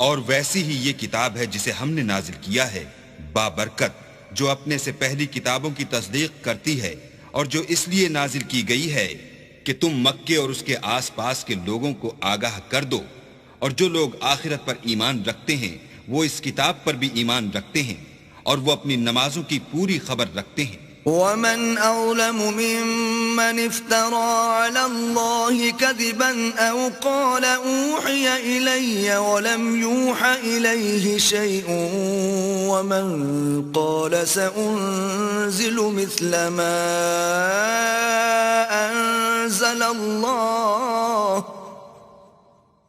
اور ویسی ہی یہ کتاب ہے جسے ہم نے نازل کیا ہے بابرکت، جو اپنے سے پہلی کتابوں کی تصدیق کرتی ہے، اور جو اس لیے نازل کی گئی ہے کہ تم مکے اور اس کے آس پاس کے لوگوں کو آگاہ کر دو. اور جو لوگ آخرت پر ایمان رکھتے ہیں وہ اس کتاب پر بھی ایمان رکھتے ہیں، اور وہ اپنی نمازوں کی پوری خبر رکھتے ہیں. وَمَنْ أَظْلَمُ مِمَّنِ افْتَرَى عَلَى اللَّهِ كَذِبًا أَوْ قَالَ أُوحِيَ إِلَيَّ وَلَمْ يُوحَ إِلَيْهِ شَيْءٌ وَمَنْ قَالَ سَأُنْزِلُ مِثْلَ مَا أَنزَلَ اللَّهُ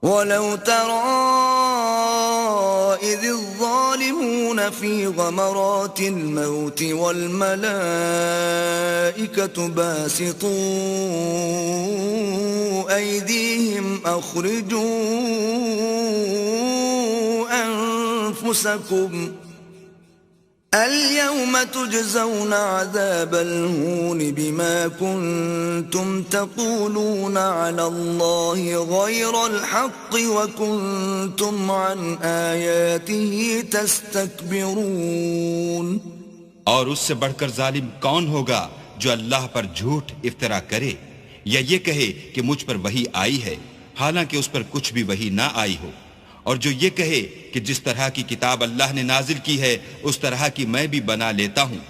وَلَوْ تَرَى إِذِ الظَّالِمُونَ فِي غَمَرَاتِ الْمَوْتِ وَالْمَلَائِكَةُ بَاسِطُو أَيْدِيهِمْ أَخْرِجُوا أَنفُسَكُمْ الْيَوْمَ تُجْزَوْنَ عَذَابَ الْهُونِ بِمَا كُنْتُمْ تَقُولُونَ عَلَى اللَّهِ غَيْرَ الْحَقِّ وَكُنْتُمْ عَنْ آيَاتِهِ تَسْتَكْبِرُونَ. اور اس سے بڑھ کر ظالم کون ہوگا جو اللہ پر جھوٹ افطرا کرے یا یہ کہے کہ مجھ پر وحی آئی ہے حالانکہ اس پر کچھ بھی وحی نہ آئی ہو، اور جو یہ کہے کہ جس طرح کی کتاب اللہ نے نازل کی ہے اس طرح کی میں بھی بنا لیتا ہوں.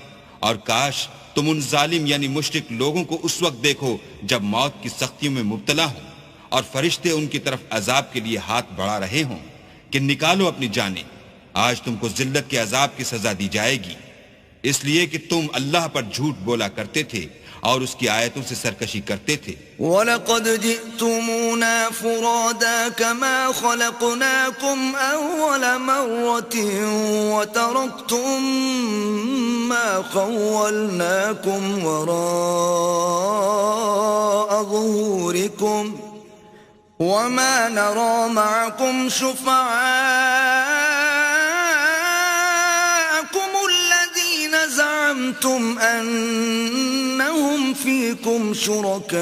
اور کاش تم ان ظالم یعنی مشرک لوگوں کو اس وقت دیکھو جب موت کی سختیوں میں مبتلا ہوں اور فرشتے ان کی طرف عذاب کے لیے ہاتھ بڑھا رہے ہوں کہ نکالو اپنی جانیں، آج تم کو ذلت کے عذاب کی سزا دی جائے گی، اس لیے کہ تم اللہ پر جھوٹ بولا کرتے تھے اور اس کی آیتوں سے سرکشی کرتے تھے. وَلَقَدْ جِئْتُمُونَا فُرَادَى كَمَا خَلَقْنَاكُمْ أَوَّلَ مَرَّةٍ وَتَرَكْتُمْ مَا خَوَّلْنَاكُمْ وَرَاءَ ظُهُورِكُمْ وَمَا نَرَى مَعَكُمْ شُفَعَاءَكُمُ الَّذِينَ زَعَمْتُمْ أَنَّهُمْ فِيكُمْ شُرَكَاءُ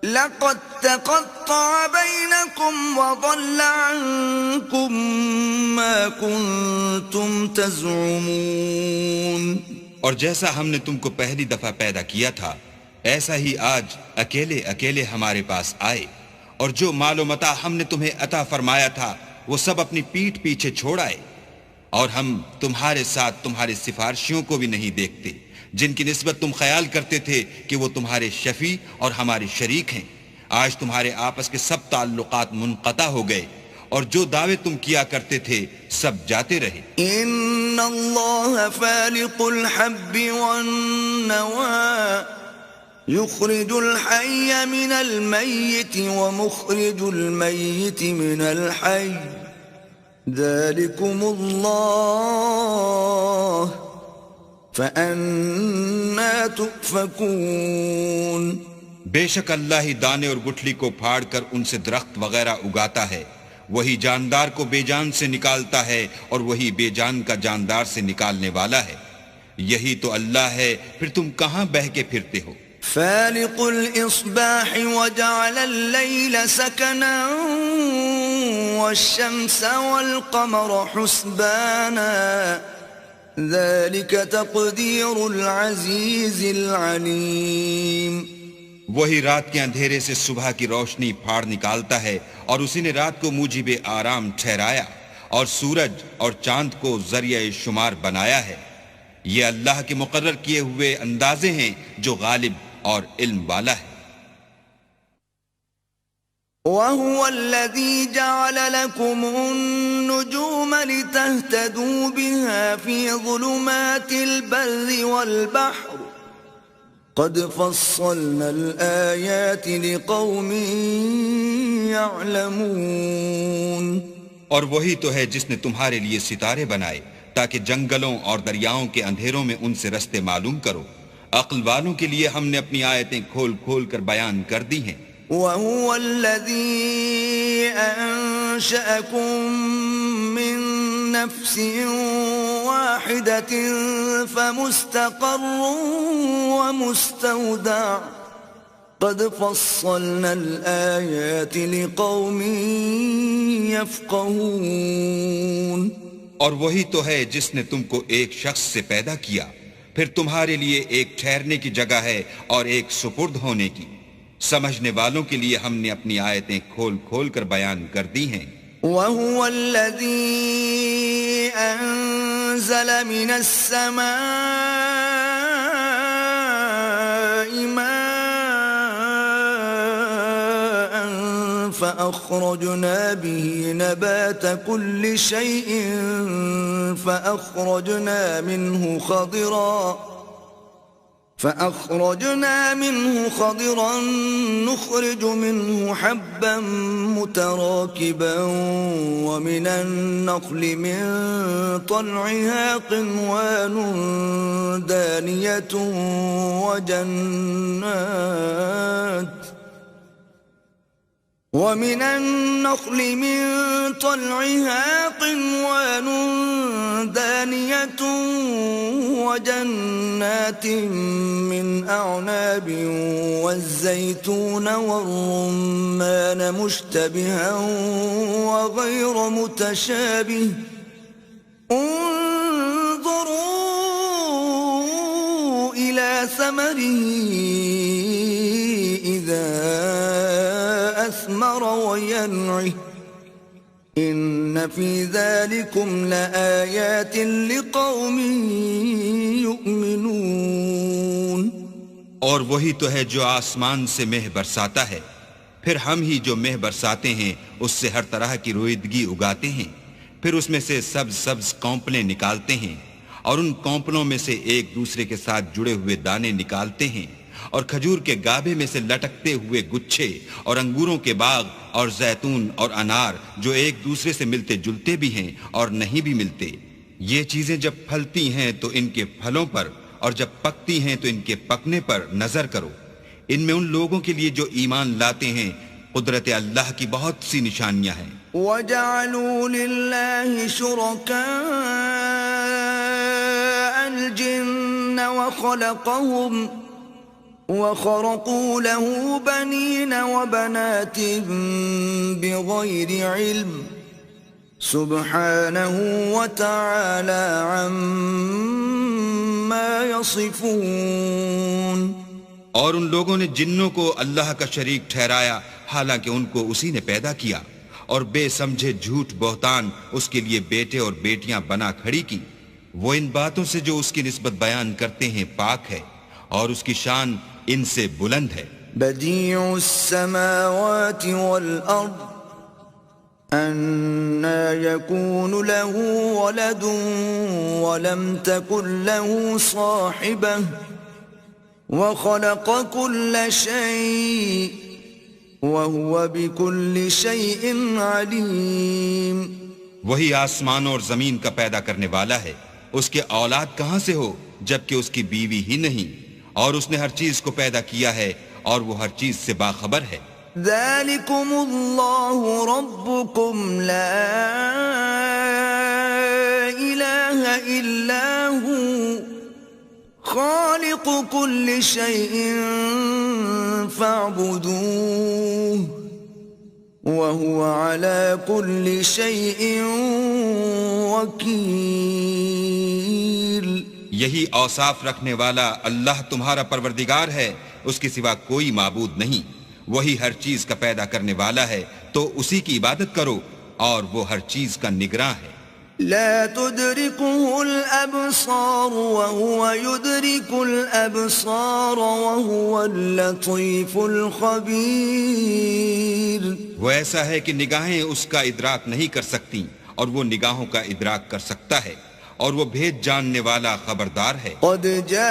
لَقَدْ تَقَطَّعَ بَيْنَكُمْ وَضَلَّ عَنْكُمْ مَا كُنْتُمْ تَزْعُمُونَ. اور جیسا ہم نے تم کو پہلی دفعہ پیدا کیا تھا ایسا ہی آج اکیلے اکیلے ہمارے پاس آئے، اور جو مال و متاع ہم نے تمہیں عطا فرمایا تھا وہ سب اپنی پیٹھ پیچھے چھوڑ آئے، اور ہم تمہارے ساتھ تمہارے سفارشیوں کو بھی نہیں دیکھتے جن کی نسبت تم خیال کرتے تھے کہ وہ تمہارے شفیع اور ہمارے شریک ہیں. آج تمہارے آپس کے سب تعلقات منقطع ہو گئے اور جو دعوے تم کیا کرتے تھے سب جاتے رہے. ان اللہ فالق الحب والنوى يخرج الحي من الميت ومخرج الميت من الحي ذلكم الله فأنا تؤفكون. بے شک اللہ ہی دانے اور گٹھلی کو پھاڑ کر ان سے درخت وغیرہ اگاتا ہے وہی جاندار کو بے جان سے نکالتا ہے اور وہی بے جان کا جاندار سے نکالنے والا ہے. یہی تو اللہ ہے، پھر تم کہاں بہہ کے پھرتے ہو؟ فالق الإصباح وجعل الليل سكنا والشمس والقمر حسبانا ذلك تقدير العزيز العليم. وہی رات کے اندھیرے سے صبح کی روشنی پھاڑ نکالتا ہے، اور اسی نے رات کو موجب آرام ٹھہرایا، اور سورج اور چاند کو ذریعہ شمار بنایا ہے. یہ اللہ کے مقرر کیے ہوئے اندازے ہیں جو غالب اور علم والا ہے. وَهُوَ الَّذِي جَعَلَ لَكُمُ النُّجُومَ لِتَهْتَدُوا بِهَا فِي ظُلُمَاتِ الْبَرِّ وَالْبَحْرِ قَدْ فَصَّلْنَا الْآيَاتِ لِقَوْمٍ يَعْلَمُونَ. اور وہی تو ہے جس نے تمہارے لیے ستارے بنائے تاکہ جنگلوں اور دریاؤں کے اندھیروں میں ان سے رستے معلوم کرو. عقل والوں کے لیے ہم نے اپنی آیتیں کھول کھول کر بیان کر دی ہیں. وَهُوَ الَّذِي أَنشَأَكُم مِّن نَّفْسٍ وَاحِدَةٍ فَمُسْتَقَرٌّ وَمُسْتَوْدَعٌ قَدْ فَصَّلْنَا الْآيَاتِ لِقَوْمٍ يَفْقَهُونَ. اور وہی تو ہے جس نے تم کو ایک شخص سے پیدا کیا، پھر تمہارے لیے ایک ٹھہرنے کی جگہ ہے اور ایک سپرد ہونے کی. سمجھنے والوں کے لیے ہم نے اپنی آیتیں کھول کھول کر بیان کر دی ہیں. وَهُوَ الَّذِي أَنزَلَ مِنَ السَّمَاءِ مَاءً فَأَخْرَجْنَا بِهِ نَبَاتَ كُلِّ شَيْءٍ فأخرجنا منه خضرا نخرج منه حبا متراكبا ومن النخل من طلعها قنوان دانية ومن النخل من طلعها قنوان دانية وجنات من أعناب والزيتون والرمان مشتبها وغير متشابه انظروا إلى ثمره إذا أثمر وينعه إن في ذلكم لآيات لقوم يؤمنون. اور وہی تو ہے جو آسمان سے مہ برساتا ہے، پھر ہم ہی جو مہ برساتے ہیں اس سے ہر طرح کی رویدگی اگاتے ہیں، پھر اس میں سے سبز سبز کونپلیں نکالتے ہیں، اور ان کونپلوں میں سے ایک دوسرے کے ساتھ جڑے ہوئے دانے نکالتے ہیں، اور کھجور کے گابے میں سے لٹکتے ہوئے گچھے، اور انگوروں کے باغ اور زیتون اور انار جو ایک دوسرے سے ملتے جلتے بھی ہیں اور نہیں بھی ملتے. یہ چیزیں جب پھلتی ہیں تو ان کے پھلوں پر، اور جب پکتی ہیں تو ان کے پکنے پر نظر کرو. ان میں ان لوگوں کے لیے جو ایمان لاتے ہیں قدرت اللہ کی بہت سی نشانیاں ہیں. وَجَعَلُوا لِلَّهِ شُرَكَاءَ الْجِنَّ وَخَرَقُوا لَهُ بَنِينَ وَبَنَاتٍ بِغَيْرِ عِلْمٍ سُبْحَانَهُ وَتَعَالَى عَمَّا يَصِفُونَ. اور ان لوگوں نے جنوں کو اللہ کا شریک ٹھہرایا حالانکہ ان کو اسی نے پیدا کیا، اور بے سمجھے جھوٹ بہتان اس کے لیے بیٹے اور بیٹیاں بنا کھڑی کی. وہ ان باتوں سے جو اس کی نسبت بیان کرتے ہیں پاک ہے، اور اس کی شان ان سے بلند ہے. بدیع السماوات والارض أَنَّى يَكُونُ لَهُ وَلَدٌ وَلَمْ تَكُنْ لَهُ صَاحِبَةٌ وَخَلَقَ كُلَّ شَيْءٍ وَهُوَ بِكُلِّ شَيْءٍ عَلِيمٌ. وہی آسمانوں اور زمین کا پیدا کرنے والا ہے. اس کے اولاد کہاں سے ہو جبکہ اس کی بیوی ہی نہیں، اور اس نے ہر چیز کو پیدا کیا ہے اور وہ ہر چیز سے باخبر ہے. ذلكم الله ربكم لا إله إلا هو خالق كل شيء فاعبدوه وهو على كل شيء وكيل. یہی اوصاف رکھنے والا اللہ تمہارا پروردگار ہے، اس کے سوا کوئی معبود نہیں. وہی ہر چیز کا پیدا کرنے والا ہے، تو اسی کی عبادت کرو، اور وہ ہر چیز کا نگراں ہے. لا تدركه الأبصار وهو يدرك الأبصار وهو اللطيف الخبير. وہ ایسا ہے کہ نگاہیں اس کا ادراک نہیں کر سکتی، اور وہ نگاہوں کا ادراک کر سکتا ہے، اور وہ بھید جاننے والا خبردار ہے. قد جاءكم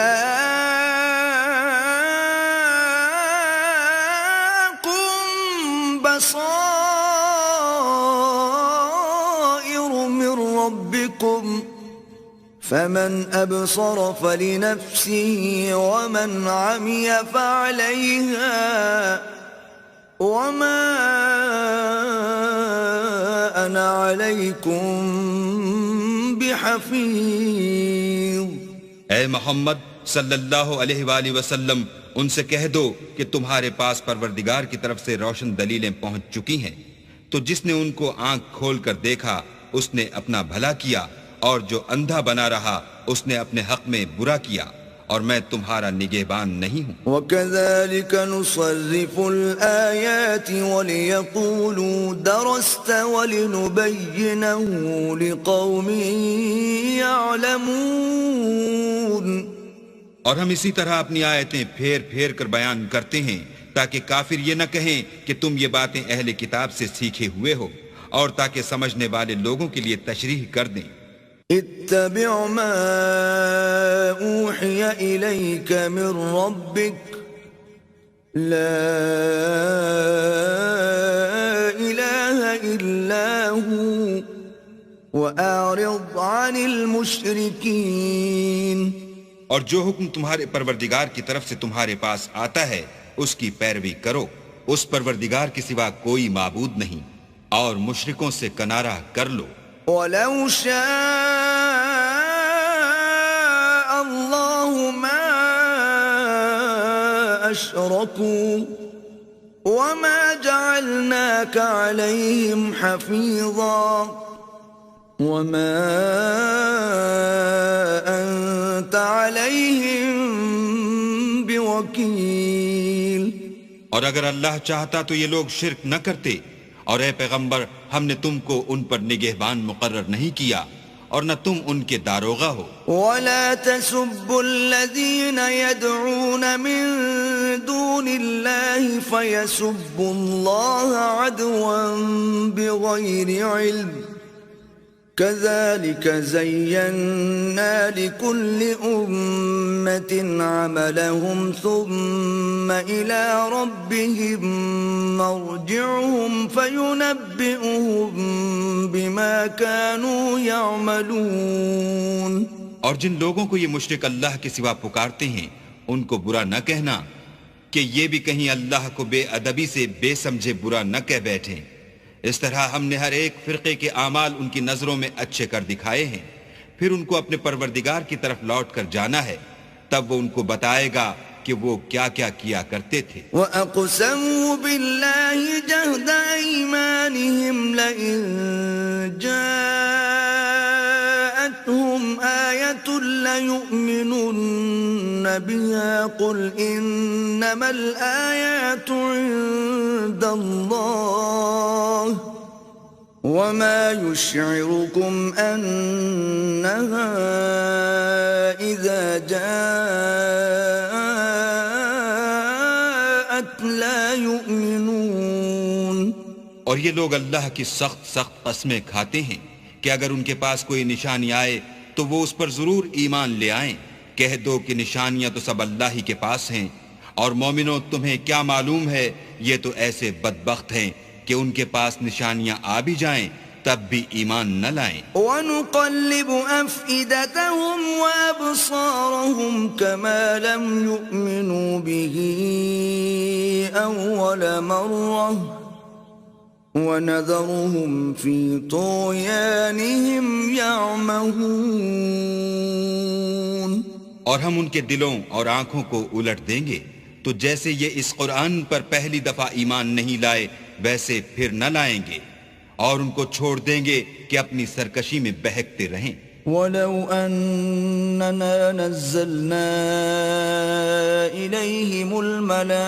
بصائر من ربكم فمن أبصر فلنفسه ومن عمي فعليها وما أنا عليكم بحفيظ. اے محمد صلی اللہ علیہ وآلہ وسلم، ان سے کہہ دو کہ تمہارے پاس پروردگار کی طرف سے روشن دلیلیں پہنچ چکی ہیں، تو جس نے ان کو آنکھ کھول کر دیکھا اس نے اپنا بھلا کیا، اور جو اندھا بنا رہا اس نے اپنے حق میں برا کیا، اور میں تمہارا نگہبان نہیں ہوں. وَكَذَلِكَ نُصَرِّفُ الْآيَاتِ وَلِيَقُولُوا دَرَسْتَ وَلِنُبَيِّنَهُ لِقَوْمٍ يَعْلَمُونَ. اور ہم اسی طرح اپنی آیتیں پھیر پھیر کر بیان کرتے ہیں تاکہ کافر یہ نہ کہیں کہ تم یہ باتیں اہل کتاب سے سیکھے ہوئے ہو، اور تاکہ سمجھنے والے لوگوں کے لیے تشریح کر دیں. اتبع ما اوحی الیک من ربک لا الہ الا ہو واعرض عن المشرکین. اور جو حکم تمہارے پروردگار کی طرف سے تمہارے پاس آتا ہے اس کی پیروی کرو، اس پروردگار کے سوا کوئی معبود نہیں، اور مشرکوں سے کنارہ کر لو. وَلَوْ شَاءَ اللَّهُ مَا أَشْرَكُوا وَمَا جَعَلْنَاكَ عَلَيْهِمْ حَفِيظًا وَمَا أَنْتَ عَلَيْهِمْ بِوَكِيلٍ. اور اگر اللہ چاہتا تو یہ لوگ شرک نہ کرتے، اور اے پیغمبر ہم نے تم کو ان پر نگہبان مقرر نہیں کیا، اور نہ تم ان کے داروغہ ہو. وَلَا تَسُبُّوا الَّذِينَ يَدْعُونَ مِن دُونِ اللَّهِ فَيَسُبُّوا اللَّهَ عَدْوًا بِغَيْرِ عِلْمٍ كَذَلِكَ زَيَّنَّا لِكُلِّ أُمَّةٍ عَمَلَهُمْ ثُمَّ إِلَى رَبِّهِمْ مَرْجِعُهُمْ فَيُنَبِّئُهُم بِمَا كَانُوا يَعْمَلُونَ. اور جن لوگوں کو یہ مشرک اللہ کے سوا پکارتے ہیں ان کو برا نہ کہنا کہ یہ بھی کہیں اللہ کو بے ادبی سے بے سمجھے برا نہ کہہ بیٹھیں. اس طرح ہم نے ہر ایک فرقے کے اعمال ان کی نظروں میں اچھے کر دکھائے ہیں، پھر ان کو اپنے پروردگار کی طرف لوٹ کر جانا ہے، تب وہ ان کو بتائے گا کہ وہ کیا کیا کیا کرتے تھے. وَأَقْسَمُوا بِاللَّهِ جَهْدَ أَيْمَانِهِمْ لَئِن جَاءَتْهُمْ آيَةٌ لَيُؤْمِنُنَّ بِهَا قُلْ إِنَّمَا الْآيَاتُ عِندَ اللَّهِ وَمَا يُشْعِرُكُمْ أَنَّهَا إِذَا جَاءَتْ لَا يُؤْمِنُونَ. اور یہ لوگ اللہ کی سخت سخت قسمیں کھاتے ہیں کہ اگر ان کے پاس کوئی نشانی آئے تو وہ اس پر ضرور ایمان لے آئیں. کہہ دو کہ نشانیاں تو سب اللہ ہی کے پاس ہیں، اور مومنوں تمہیں کیا معلوم ہے، یہ تو ایسے بدبخت ہیں کہ ان کے پاس نشانیاں آ بھی جائیں تب بھی ایمان نہ لائیں. وَنُقَلِّبُ أَفْئِدَتَهُمْ وَأَبْصَارَهُمْ كَمَا لَمْ يُؤْمِنُوا بِهِ أَوَّلَ مَرَّةٍ وَنَذَرُهُمْ فِي طُغْيَانِهِمْ يَعْمَهُونَ. اور ہم ان کے دلوں اور آنکھوں کو الٹ دیں گے تو جیسے یہ اس قرآن پر پہلی دفعہ ایمان نہیں لائے ویسے پھر نہ لائیں گے، اور ان کو چھوڑ دیں گے کہ اپنی سرکشی میں بہکتے رہیں. وَلَوْ أَنَّنَا نَزَّلْنَا إِلَيْهِمُ الْمَلَائِكَةَ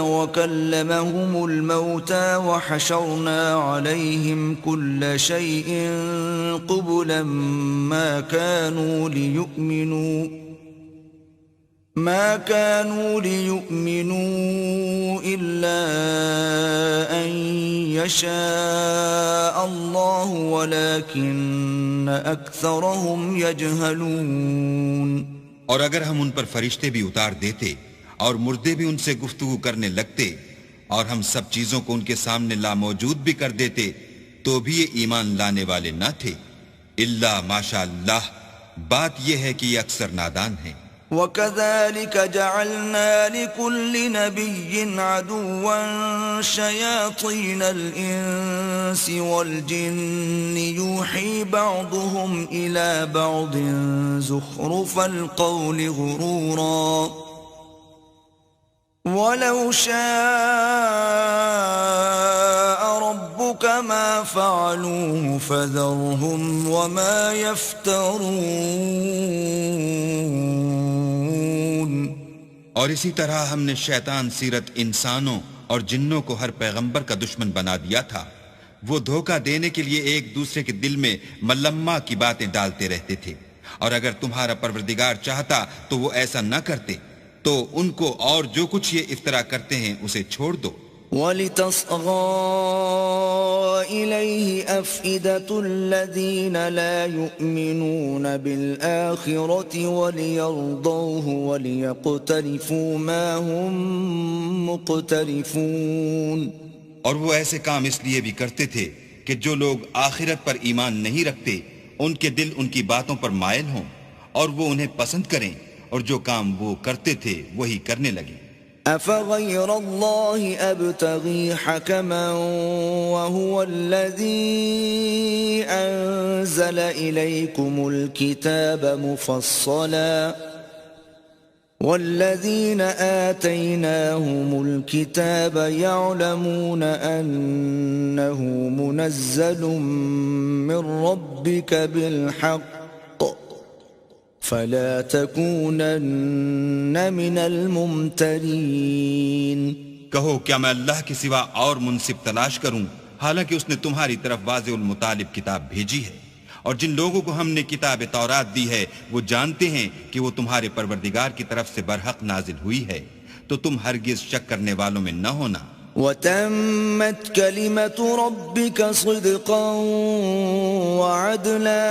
وَكَلَّمَهُمُ الْمَوْتَى وَحَشَرْنَا عَلَيْهِمْ كُلَّ شَيْءٍ قُبُلًا ما كانوا ليؤمنوا إلا أن يشاء الله ولكن أكثرهم يجهلون. اور اگر ہم ان پر فرشتے بھی اتار دیتے اور مردے بھی ان سے گفتگو کرنے لگتے اور ہم سب چیزوں کو ان کے سامنے لاموجود بھی کر دیتے تو بھی یہ ایمان لانے والے نہ تھے. الا ماشاء اللہ، بات یہ ہے کہ یہ اکثر نادان ہیں. وَكَذَلِكَ جَعَلْنَا لِكُلِّ نَبِيٍّ عَدُوًّا شَيَاطِينَ الْإِنسِ وَالْجِنِّ يُوحِي بَعْضُهُمْ إِلَى بَعْضٍ زُخْرُفَ الْقَوْلِ غُرُورًا وَلَوْ شَاءَ رَبُّكَ مَا فَعَلُوهُ فَذَرْهُمْ وَمَا يَفْتَرُونَ. اور اسی طرح ہم نے شیطان سیرت انسانوں اور جنوں کو ہر پیغمبر کا دشمن بنا دیا تھا. وہ دھوکہ دینے کے لیے ایک دوسرے کے دل میں ملمہ کی باتیں ڈالتے رہتے تھے، اور اگر تمہارا پروردگار چاہتا تو وہ ایسا نہ کرتے. تو ان کو اور جو کچھ یہ افطرا کرتے ہیں اسے چھوڑ دو. وَلِتَصْغَى إِلَيْهِ أَفْئِدَةُ الَّذِينَ لَا يُؤْمِنُونَ بِالْآخِرَةِ وَلِيَرْضَوْهُ وَلِيَقْتَرِفُوا مَا هُمْ مُقْتَرِفُونَ. اور وہ ایسے کام اس لیے بھی کرتے تھے کہ جو لوگ آخرت پر ایمان نہیں رکھتے ان کے دل ان کی باتوں پر مائل ہوں اور وہ انہیں پسند کریں، اور جو کام وہ کرتے تھے وہی کرنے لگے. أَفَغَيْرَ اللَّهِ أَبْتَغِي حَكَمًا وَهُوَ الَّذِي أَنزَلَ إِلَيْكُمُ الْكِتَابَ مُفَصَّلًا وَالَّذِينَ آتَيْنَاهُمُ الْكِتَابَ يَعْلَمُونَ أَنَّهُ مُنَزَّلٌ مِّن رَّبِّكَ بِالْحَقِّ فَلَا تَكُونَنَّ مِنَ الْمُمْتَرِينَ. کہو کیا میں اللہ کے سوا اور منصف تلاش کروں، حالانکہ اس نے تمہاری طرف واضح المطالب کتاب بھیجی ہے. اور جن لوگوں کو ہم نے کتاب تورات دی ہے وہ جانتے ہیں کہ وہ تمہارے پروردگار کی طرف سے برحق نازل ہوئی ہے، تو تم ہرگز شک کرنے والوں میں نہ ہونا. وَتَمَّتْ كَلِمَةُ رَبِّكَ صِدْقًا وَعَدْلًا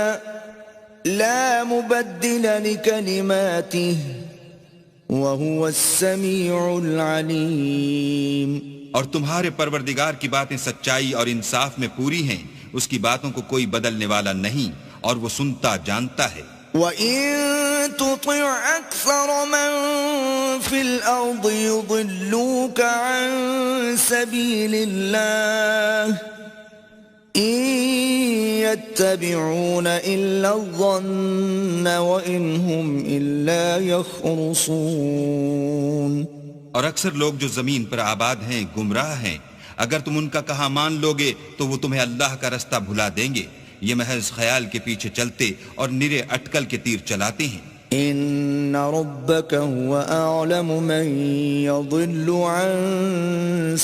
لا مبدل لكلماته وهو السميع العليم. اور تمہارے پروردگار کی باتیں سچائی اور انصاف میں پوری ہیں، اس کی باتوں کو کوئی بدلنے والا نہیں، اور وہ سنتا جانتا ہے. وَإِن تُطِعْ أَكْثَرَ مَن فِي الْأَرْضِ يُضِلُّوكَ عَن سَبِيلِ اللَّهِ إِن يَتَّبِعُونَ إِلَّا الظَّنَّ وَإِنْ هُمْ إِلَّا يَخْرُصُونَ. اور اکثر لوگ جو زمین پر آباد ہیں گمراہ ہیں، اگر تم ان کا کہا مان لوگے تو وہ تمہیں اللہ کا رستہ بھلا دیں گے. یہ محض خیال کے پیچھے چلتے اور نرے اٹکل کے تیر چلاتے ہیں. إِنَّ رَبَّكَ هُوَ أَعْلَمُ مَن يَضِلُّ عَن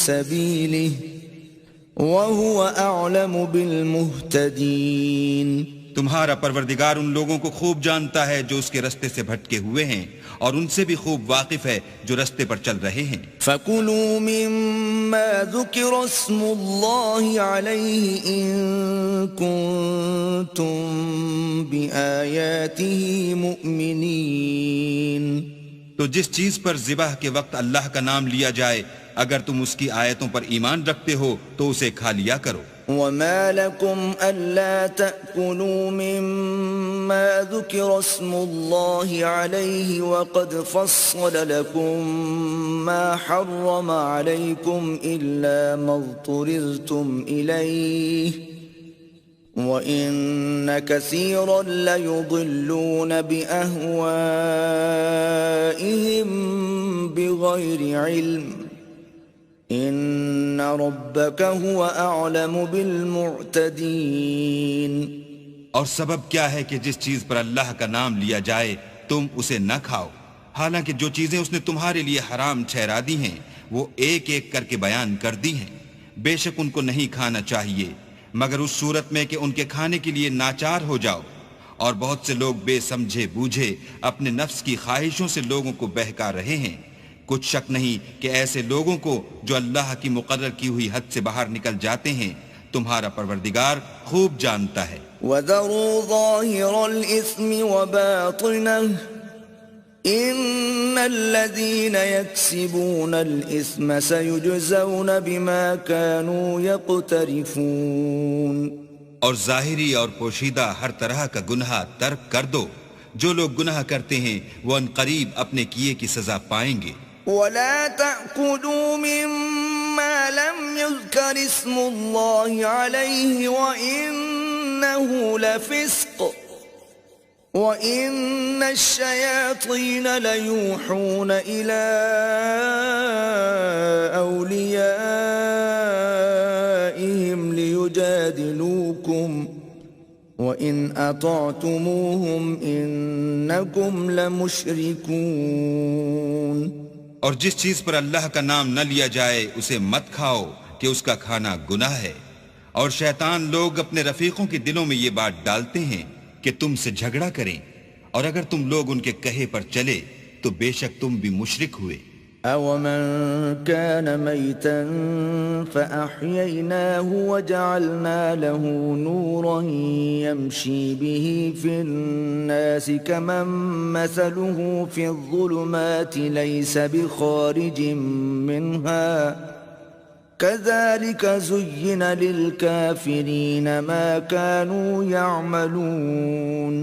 سَبِيلِهِ وَهُوَ أَعْلَمُ بِالْمُهْتَدِينَ. تمہارا پروردگار ان لوگوں کو خوب جانتا ہے جو اس کے رستے سے بھٹکے ہوئے ہیں، اور ان سے بھی خوب واقف ہے جو رستے پر چل رہے ہیں. فَكُلُوا مِمَّا ذُكِرَ اسْمُ اللَّهِ عَلَيْهِ إِن كُنتُم بِآيَاتِهِ مُؤْمِنِينَ. تو جس چیز پر ذبح کے وقت اللہ کا نام لیا جائے اگر تم اس کی آیتوں پر ایمان رکھتے ہو تو اسے کھا لیا کرو۔ وما لكم ألا تأكلوا مما ذكر اسم الله عليه وقد فصل لكم ما حرم عليكم إلا ما اضطررتم إليه وإن كثيرا ليضلون بأهوائهم بغير علم ان ربک هو اعلم بالمعتدین۔ اور سبب کیا ہے کہ جس چیز پر اللہ کا نام لیا جائے تم اسے نہ کھاؤ، حالانکہ جو چیزیں اس نے تمہارے لیے حرام ٹھہرا دی ہیں وہ ایک ایک کر کے بیان کر دی ہیں۔ بے شک ان کو نہیں کھانا چاہیے مگر اس صورت میں کہ ان کے کھانے کے لیے ناچار ہو جاؤ، اور بہت سے لوگ بے سمجھے بوجھے اپنے نفس کی خواہشوں سے لوگوں کو بہکا رہے ہیں۔ کچھ شک نہیں کہ ایسے لوگوں کو جو اللہ کی مقرر کی ہوئی حد سے باہر نکل جاتے ہیں تمہارا پروردگار خوب جانتا ہے۔ وَذَرُوا ظَاهِرَ الْإِثْمِ وَبَاطِنَهُ إِنَّ الَّذِينَ يَكْسِبُونَ الْإِثْمَ سَيُجْزَوْنَ بِمَا كَانُوا يَقْتَرِفُونَ۔ اور ظاہری اور پوشیدہ ہر طرح کا گناہ ترک کر دو، جو لوگ گناہ کرتے ہیں وہ ان قریب اپنے کیے کی سزا پائیں گے۔ ولا تأكلوا مما لم يذكر اسم الله عليه وإنه لفسق وإن الشياطين ليوحون إلى أوليائهم ليجادلوكم وَإِنْ أَطَعْتُمُوهُمْ إِنَّكُمْ لَمُشْرِكُونَ۔ اور جس چیز پر اللہ کا نام نہ لیا جائے اسے مت کھاؤ کہ اس کا کھانا گناہ ہے، اور شیطان لوگ اپنے رفیقوں کے دلوں میں یہ بات ڈالتے ہیں کہ تم سے جھگڑا کریں، اور اگر تم لوگ ان کے کہے پر چلے تو بے شک تم بھی مشرک ہوئے۔ أَوَمَنْ كَانَ مَيْتًا فَأَحْيَيْنَاهُ وَجَعَلْنَا لَهُ نُورًا يَمْشِي بِهِ فِي النَّاسِ كَمَنْ مَثَلُهُ فِي الظُّلُمَاتِ لَيْسَ بِخَارِجٍ مِّنْهَا كَذَلِكَ زُيِّنَ لِلْكَافِرِينَ مَا كَانُوا يَعْمَلُونَ۔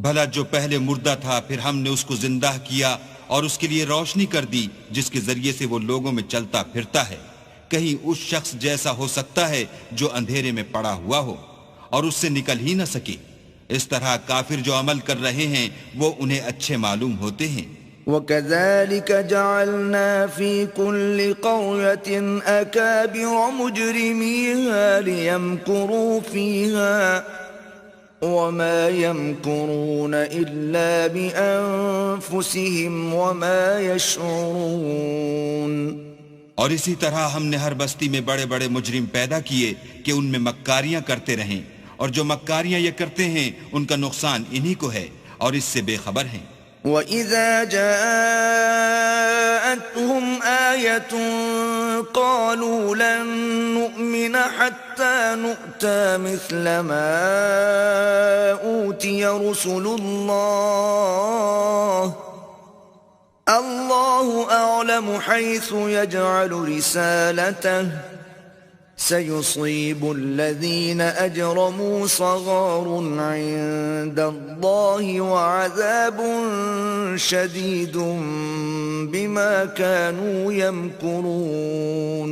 بھلا جو پہلے مردہ تھا پھر ہم نے اس کو زندہ کیا اور اس کے لیے روشنی کر دی جس کے ذریعے سے وہ لوگوں میں چلتا پھرتا ہے، کہیں اس شخص جیسا ہو سکتا ہے جو اندھیرے میں پڑا ہوا ہو اور اس سے نکل ہی نہ سکے۔ اس طرح کافر جو عمل کر رہے ہیں وہ انہیں اچھے معلوم ہوتے ہیں۔ وَكَذَلِكَ جَعَلْنَا فِي كُلِّ قَرْيَةٍ أَكَابِرَ مُجْرِمِيهَا لِيَمْكُرُوا فِيهَا وَمَا يَمْكُرُونَ إِلَّا بِأَنفُسِهِمْ وَمَا يَشْعُرُونَ۔ اور اسی طرح ہم نے ہر بستی میں بڑے بڑے مجرم پیدا کیے کہ ان میں مکاریاں کرتے رہیں، اور جو مکاریاں یہ کرتے ہیں ان کا نقصان انہی کو ہے اور اس سے بے خبر ہیں۔ وَإِذَا جَاءَتْهُمْ آيَةٌ قَالُوا لَن نُّؤْمِنَ حَتَّى نُؤْتَى مِثْلَ مَا أُوتِيَ رُسُلُ اللَّهِ أَعْلَمُ حَيْثُ يَجْعَلُ رِسَالَتَهُ سَيُصِيبُ الَّذِينَ أَجْرَمُوا صَغَارٌ عِندَ اللَّهِ وَعَذَابٌ شَدِيدٌ بِمَا كَانُوا يَمْكُرُونَ۔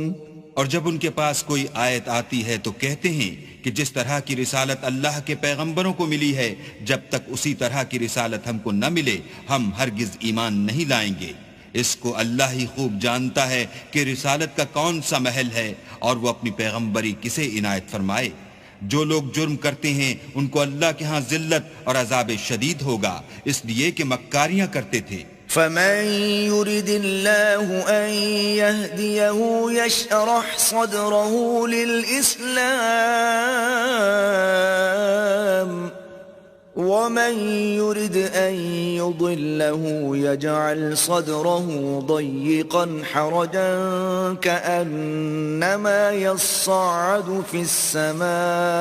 اور جب ان کے پاس کوئی آیت آتی ہے تو کہتے ہیں کہ جس طرح کی رسالت اللہ کے پیغمبروں کو ملی ہے جب تک اسی طرح کی رسالت ہم کو نہ ملے ہم ہرگز ایمان نہیں لائیں گے۔ اس کو اللہ ہی خوب جانتا ہے کہ رسالت کا کون سا محل ہے اور وہ اپنی پیغمبری کسے عنایت فرمائے۔ جو لوگ جرم کرتے ہیں ان کو اللہ کے ہاں ذلت اور عذاب شدید ہوگا، اس لیے کہ مکاریاں کرتے تھے۔ فَمَن يُرِدِ اللَّهُ أَن يَهْدِيَهُ يَشْرَحْ صَدْرَهُ لِلْإِسْلَامِ وَمَن يُرِدْ أَن يُضِلَّهُ يَجْعَلْ صَدْرَهُ ضَيِّقًا حَرَجًا كَأَنَّمَا يَصَّعَّدُ فِي السَّمَاءِ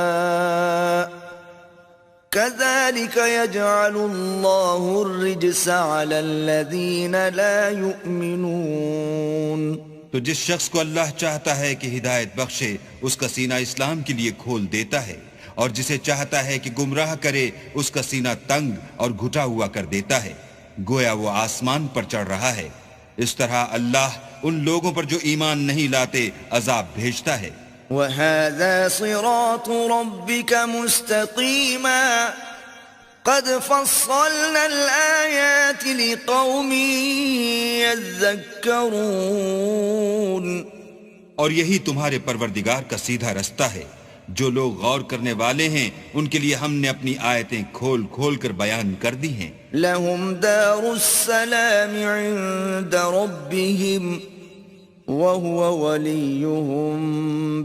كذلك يجعل الله الرجس على الذين لا يؤمنون. تو جس شخص کو اللہ چاہتا ہے کہ ہدایت بخشے اس کا سینہ اسلام کے لیے کھول دیتا ہے، اور جسے چاہتا ہے کہ گمراہ کرے اس کا سینہ تنگ اور گھٹا ہوا کر دیتا ہے، گویا وہ آسمان پر چڑھ رہا ہے. اس طرح اللہ ان لوگوں پر جو ایمان نہیں لاتے عذاب بھیجتا ہے. وَهَذَا صِرَاطُ رَبِّكَ مُسْتَقِيمًا قَدْ فَصَّلْنَا الْآيَاتِ لِقَوْمٍ يَذَّكَّرُونَ. اور یہی تمہارے پروردگار کا سیدھا رستہ ہے. جو لوگ غور کرنے والے ہیں ان کے لیے ہم نے اپنی آیتیں کھول کھول کر بیان کر دی ہیں. لَهُمْ دَارُ السَّلَامِ عِندَ رَبِّهِمْ وَهُوَ وَلِيُّهُمْ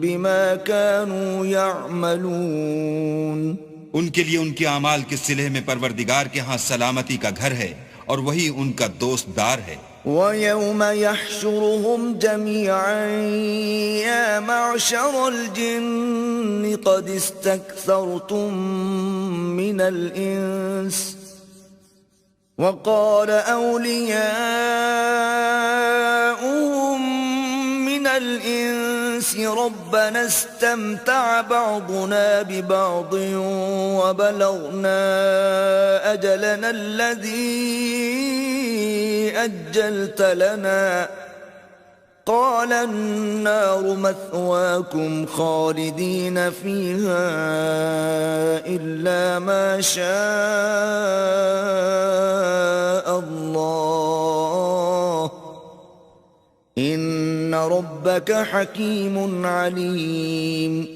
بِمَا كَانُوا يَعْمَلُونَ. ان کے لیے ان کے اعمال کے صلح میں پروردگار کے ہاں سلامتی کا گھر ہے اور وہی ان کا دوست دار ہے. وَيَوْمَ يَحْشُرُهُمْ جَمِيعًا يَا مَعْشَرَ الْجِنِّ قَدِ اسْتَكْثَرْتُم مِّنَ الْإِنسِ وَقَالَ أَوْلِيَاؤُهُم مِّنَ الْإِنسِ رَبَّنَا اسْتَمْتَعَ بَعْضُنَا بِبَعْضٍ وَبَلَغْنَا أَجَلَنَا الَّذِي أجلت لنا قال النار مثواكم خالدين فيها إلا ما شاء الله إن ربك حكيم عليم.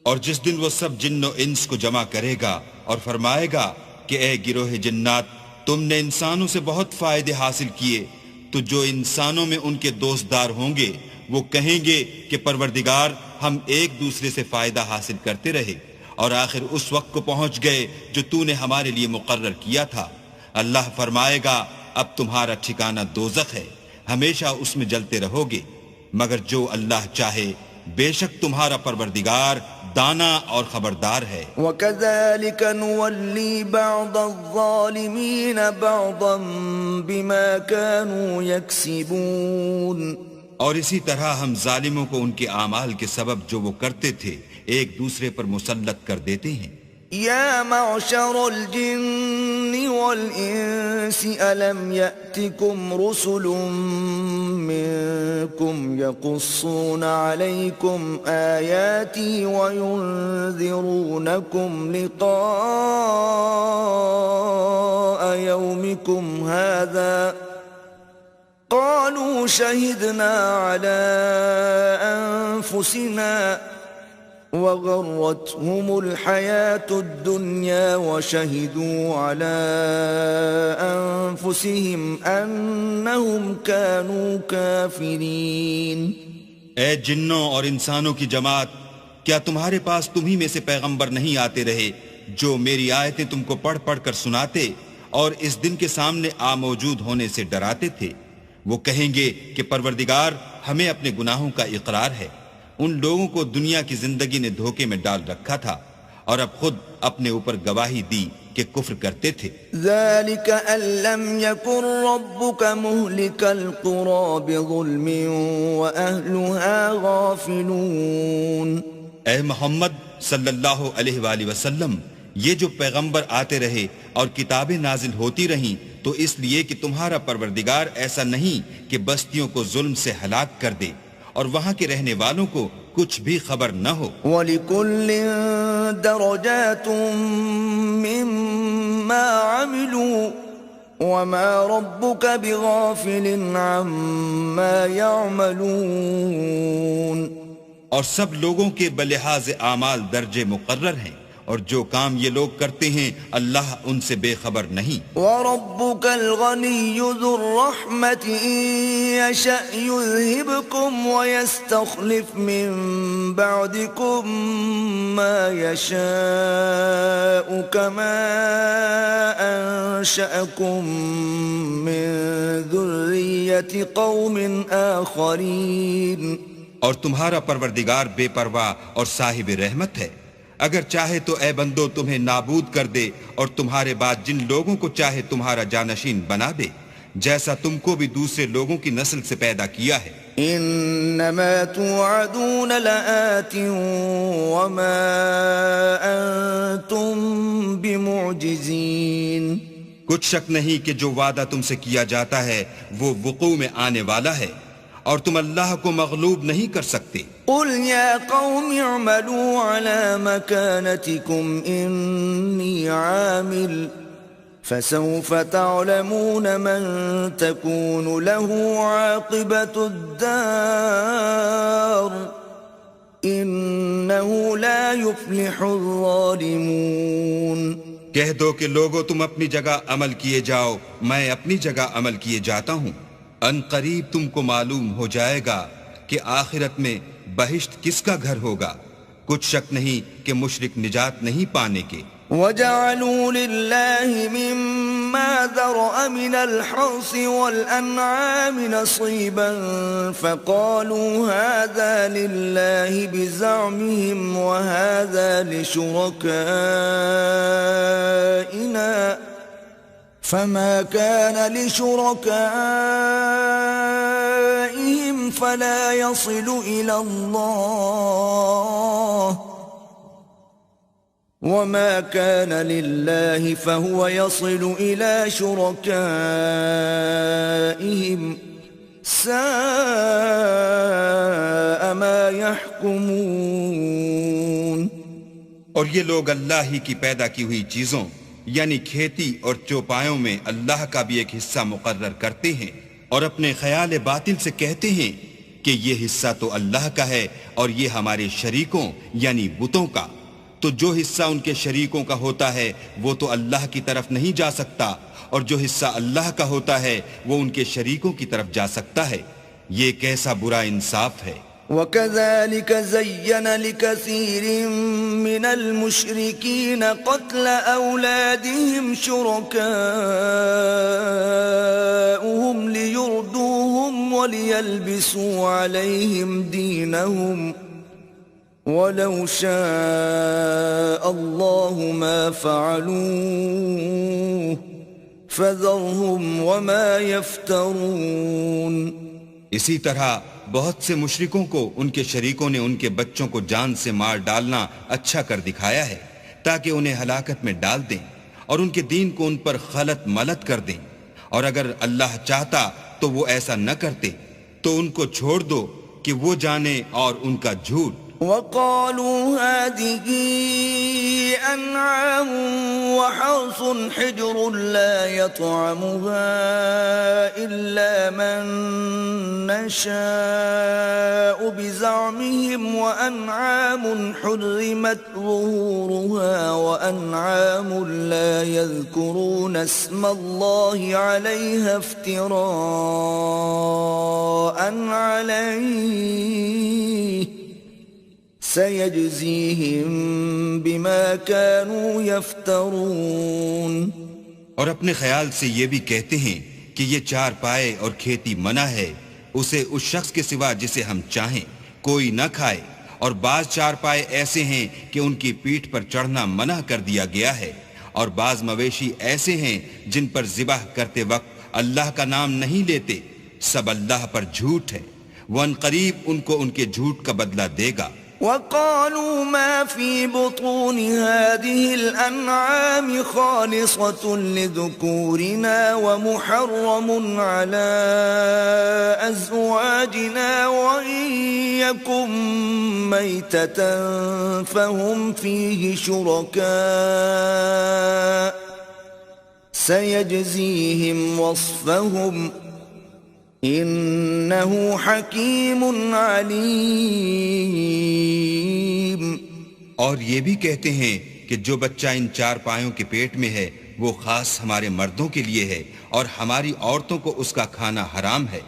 اور جس دن وہ سب جن و انس کو جمع کرے گا اور فرمائے گا کہ اے گروہ جنات، تم نے انسانوں سے بہت فائدے حاصل کیے، تو جو انسانوں میں ان کے دوستدار ہوں گے وہ کہیں گے کہ پروردگار ہم ایک دوسرے سے فائدہ حاصل کرتے رہے اور آخر اس وقت کو پہنچ گئے جو تو نے ہمارے لیے مقرر کیا تھا. اللہ فرمائے گا اب تمہارا ٹھکانہ دوزخ ہے، ہمیشہ اس میں جلتے رہو گے، مگر جو اللہ چاہے بے شک تمہارا پروردگار دانا اور خبردار ہے. وَكَذَلِكَ نُوَلِّي بَعْضَ الظَّالِمِينَ بَعْضًا بِمَا كَانُوا يَكْسِبُونَ. اور اسی طرح ہم ظالموں کو ان کے اعمال کے سبب جو وہ کرتے تھے ایک دوسرے پر مسلط کر دیتے ہیں. يا معشر الجن والإنس ألم يأتكم رسل منكم يقصون عليكم آياتي وينذرونكم لقاء يومكم هذا قالوا شهدنا على أنفسنا وغرتهم الحياة الدنيا وشهدوا على أنفسهم أنهم كانوا كافرين. اے جنوں اور انسانوں کی جماعت، کیا تمہارے پاس تمہیں میں سے پیغمبر نہیں آتے رہے جو میری آیتیں تم کو پڑھ پڑھ کر سناتے اور اس دن کے سامنے موجود ہونے سے ڈراتے تھے؟ وہ کہیں گے کہ پروردگار ہمیں اپنے گناہوں کا اقرار ہے. ان لوگوں کو دنیا کی زندگی نے دھوکے میں ڈال رکھا تھا اور اب خود اپنے اوپر گواہی دی کہ کفر کرتے تھے. ذلك أن لم يكن ربك مهلك القرى بظلم وأهلها غافلون. اے محمد صلی اللہ علیہ وآلہ وسلم، یہ جو پیغمبر آتے رہے اور کتابیں نازل ہوتی رہیں تو اس لیے کہ تمہارا پروردگار ایسا نہیں کہ بستیوں کو ظلم سے ہلاک کر دے اور وہاں کے رہنے والوں کو کچھ بھی خبر نہ ہو. وَلِكُلٍّ دَرَجَاتٌ مِّمَّا عَمِلُوا وَمَا رَبُّكَ بِغَافِلٍ عَمَّا يَعْمَلُونَ. اور سب لوگوں کے بلحاظ اعمال درجے مقرر ہیں اور جو کام یہ لوگ کرتے ہیں اللہ ان سے بے خبر نہیں. وَرَبُّكَ الْغَنِيُّ ذُو الرَّحْمَةِ إِن يَشَأْ يُذْهِبْكُمْ وَيَسْتَخْلِفْ مِن بَعْدِكُم مَّا يَشَاءُ كَمَا أَنشَأَكُم مِّن ذُرِّيَّةِ قَوْمٍ آخَرِينَ. اور تمہارا پروردگار بے پرواہ اور صاحب رحمت ہے، اگر چاہے تو اے بندو تمہیں نابود کر دے اور تمہارے بعد جن لوگوں کو چاہے تمہارا جانشین بنا دے، جیسا تم کو بھی دوسرے لوگوں کی نسل سے پیدا کیا ہے۔ انما توعدون لآت وما انتم بمعجزین، کچھ شک نہیں کہ جو وعدہ تم سے کیا جاتا ہے وہ وقوع میں آنے والا ہے، اور تم اللہ کو مغلوب نہیں کر سکتے۔ قل یا قوم اعملوا على مكانتكم انی عامل فسوف تعلمون من تكون له عاقبة الدار انه لا يفلح الظالمون۔ کہہ دو کہ لوگو تم اپنی جگہ عمل کیے جاؤ، میں اپنی جگہ عمل کیے جاتا ہوں، ان قریب تم کو معلوم ہو جائے گا کہ آخرت میں بہشت کس کا گھر ہوگا۔ کچھ شک نہیں کہ مشرک نجات نہیں پانے کے۔ وَجَعَلُوا لِلَّهِ مِمَّا ذَرَأَ مِنَ الْحَرْثِ وَالْأَنْعَامِ نَصِيبًا فَقَالُوا هَذَا لِلَّهِ بِزَعْمِهِمْ وَهَذَا لِشُرَكَائِنَا فَمَا كَانَ لِشُرَكَائِهِمْ فَلَا يَصِلُ إِلَى اللَّهِ وَمَا كَانَ لِلَّهِ فَهُوَ يَصِلُ إِلَى شُرَكَائِهِمْ سَاءَ مَا يَحْكُمُونَ۔ اور یہ لوگ اللہ ہی کی پیدا کی ہوئی چیزوں یعنی کھیتی اور چوپایوں میں اللہ کا بھی ایک حصہ مقرر کرتے ہیں، اور اپنے خیال باطل سے کہتے ہیں کہ یہ حصہ تو اللہ کا ہے اور یہ ہمارے شریکوں یعنی بتوں کا، تو جو حصہ ان کے شریکوں کا ہوتا ہے وہ تو اللہ کی طرف نہیں جا سکتا، اور جو حصہ اللہ کا ہوتا ہے وہ ان کے شریکوں کی طرف جا سکتا ہے۔ یہ کیسا برا انصاف ہے۔ وَكَذَلِكَ زَيَّنَ لِكَثِيرٍ مِّنَ الْمُشْرِكِينَ قَتْلَ أَوْلَادِهِمْ شُرَكَاؤُهُمْ لِيُرْدُوهُمْ وَلِيَلْبِسُوا عَلَيْهِمْ دِينَهُمْ وَلَوْ شَاءَ اللَّهُ مَا فَعَلُوهُ فَذَرْهُمْ وَمَا يَفْتَرُونَ۔ اسی طرح بہت سے مشرکوں کو ان کے شریکوں نے ان کے بچوں کو جان سے مار ڈالنا اچھا کر دکھایا ہے تاکہ انہیں ہلاکت میں ڈال دیں اور ان کے دین کو ان پر خلط ملط کر دیں، اور اگر اللہ چاہتا تو وہ ایسا نہ کرتے، تو ان کو چھوڑ دو کہ وہ جانے اور ان کا جھوٹ۔ وَقَالُوا هَذِهِ أَنْعَامٌ وَحَرْثٌ حِجْرٌ لَا يَطْعَمُهَا إِلَّا مَن نَّشَاءُ بِزَعْمِهِمْ وَأَنْعَامٌ حُرِّمَتْ ظُهُورُهَا وَأَنْعَامٌ لَا يَذْكُرُونَ اسْمَ اللَّهِ عَلَيْهَا افْتِرَاءً عَلَيْهِ سَيَجْزِيهِمْ بِمَا كَانُوا يَفْتَرُونَ۔ اور اپنے خیال سے یہ بھی کہتے ہیں کہ یہ چار پائے اور کھیتی منع ہے، اسے اس شخص کے سوا جسے ہم چاہیں کوئی نہ کھائے، اور بعض چار پائے ایسے ہیں کہ ان کی پیٹھ پر چڑھنا منع کر دیا گیا ہے، اور بعض مویشی ایسے ہیں جن پر ذبح کرتے وقت اللہ کا نام نہیں لیتے، سب اللہ پر جھوٹ ہے، وہ ان قریب ان کو ان کے جھوٹ کا بدلہ دے گا۔ وَقَالُوا مَا فِي بُطُونِ هَذِهِ الْأَنْعَامِ خَالِصَةٌ لِذُكُورِنَا وَمُحَرَّمٌ عَلَى أَزْوَاجِنَا وَإِن يَكُن مَّيْتَةً فَهُمْ فِيهِ شُرَكَاءُ سَيَجْزِيهِمْ وَصْفَهُمْ انہو حکیم علیم۔ اور یہ بھی کہتے ہیں کہ جو بچہ ان چار پایوں کے پیٹ میں ہے وہ خاص ہمارے مردوں کے لیے ہے، اور ہماری عورتوں کو اس کا کھانا حرام ہے،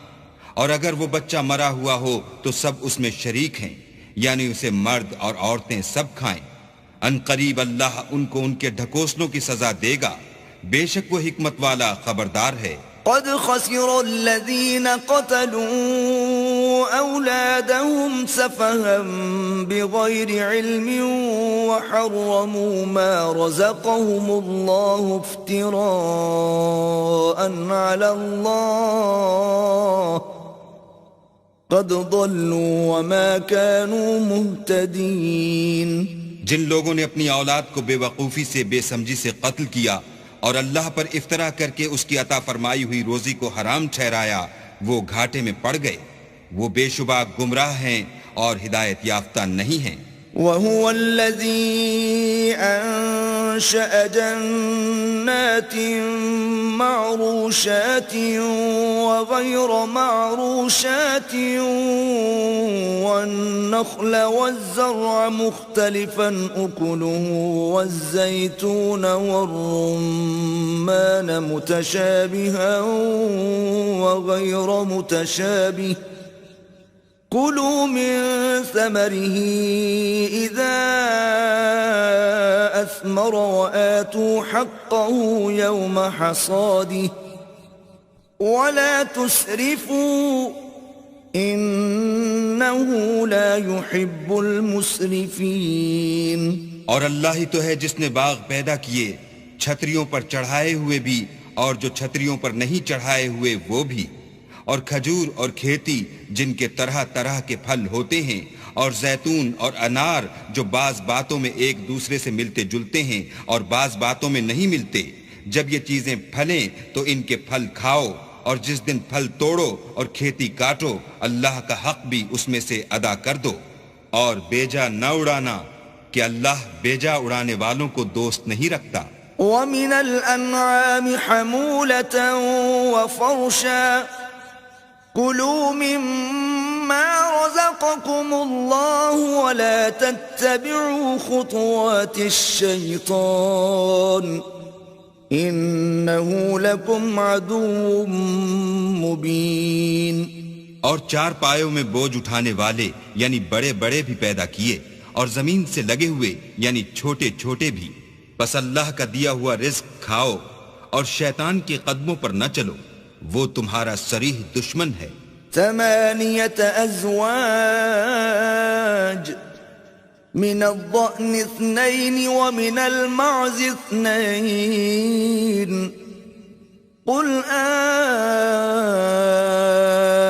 اور اگر وہ بچہ مرا ہوا ہو تو سب اس میں شریک ہیں، یعنی اسے مرد اور عورتیں سب کھائیں۔ ان قریب اللہ ان کو ان کے ڈھکوسلوں کی سزا دے گا، بے شک وہ حکمت والا خبردار ہے۔ قد خسر الذين قتلوا أولادهم سفها بغير علم وحرموا ما رزقهم الله افتراء على الله قد ضلوا وما كانوا مهتدين. جن لوگوں نے اپنی اولاد کو بے وقوفی سے بے سمجھی سے قتل کیا اور اللہ پر افطرا کر کے اس کی عطا فرمائی ہوئی روزی کو حرام ٹھہرایا وہ گھاٹے میں پڑ گئے. وہ بے شبہ گمراہ ہیں اور ہدایت یافتہ نہیں ہیں. وَهُوَ الَّذِي أَنشَأَ جَنَّاتٍ مَّعْرُوشَاتٍ وَغَيْرَ مَعْرُوشَاتٍ وَالنَّخْلَ وَالزَّرْعَ مُخْتَلِفًا أُكُلُهُ وَالزَّيْتُونَ وَالرُّمَّانَ مُتَشَابِهًا وَغَيْرَ مُتَشَابِهٍ كُلُوا مِن ثَمَرِهِ إِذَا أَثْمَرَ وَآتُوا حَقَّهُ يَوْمَ حَصَادِهِ وَلَا تُسْرِفُوا إِنَّهُ لَا يُحِبُّ الْمُسْرِفِينَ. اور اللہ ہی تو ہے جس نے باغ پیدا کیے چھتریوں پر چڑھائے ہوئے بھی اور جو چھتریوں پر نہیں چڑھائے ہوئے وہ بھی، اور کھجور اور کھیتی جن کے طرح طرح کے پھل ہوتے ہیں، اور زیتون اور انار جو بعض باتوں میں ایک دوسرے سے ملتے جلتے ہیں اور بعض باتوں میں نہیں ملتے. جب یہ چیزیں پھلیں تو ان کے پھل کھاؤ، اور جس دن پھل توڑو اور کھیتی کاٹو اللہ کا حق بھی اس میں سے ادا کر دو. اور بیجا نہ اڑانا کہ اللہ بیجا اڑانے والوں کو دوست نہیں رکھتا. وَمِنَ الْأَنْعَامِ حَمُولَةً وَفَرْشًا كُلُوا مِمَّا رَزَقَكُمُ اللَّهُ وَلَا تَتَّبِعُوا خُطُوَاتِ الشَّيْطَانِ إِنَّهُ لَكُمْ عَدُوٌّ مُبِينٌ. اور چار پایوں میں بوجھ اٹھانے والے یعنی بڑے بڑے بھی پیدا کیے اور زمین سے لگے ہوئے یعنی چھوٹے چھوٹے بھی. بس اللہ کا دیا ہوا رزق کھاؤ اور شیطان کے قدموں پر نہ چلو، وہ تمہارا صریح دشمن ہے. 8 أزواج من الضأن 2 ومن المعز 2 قل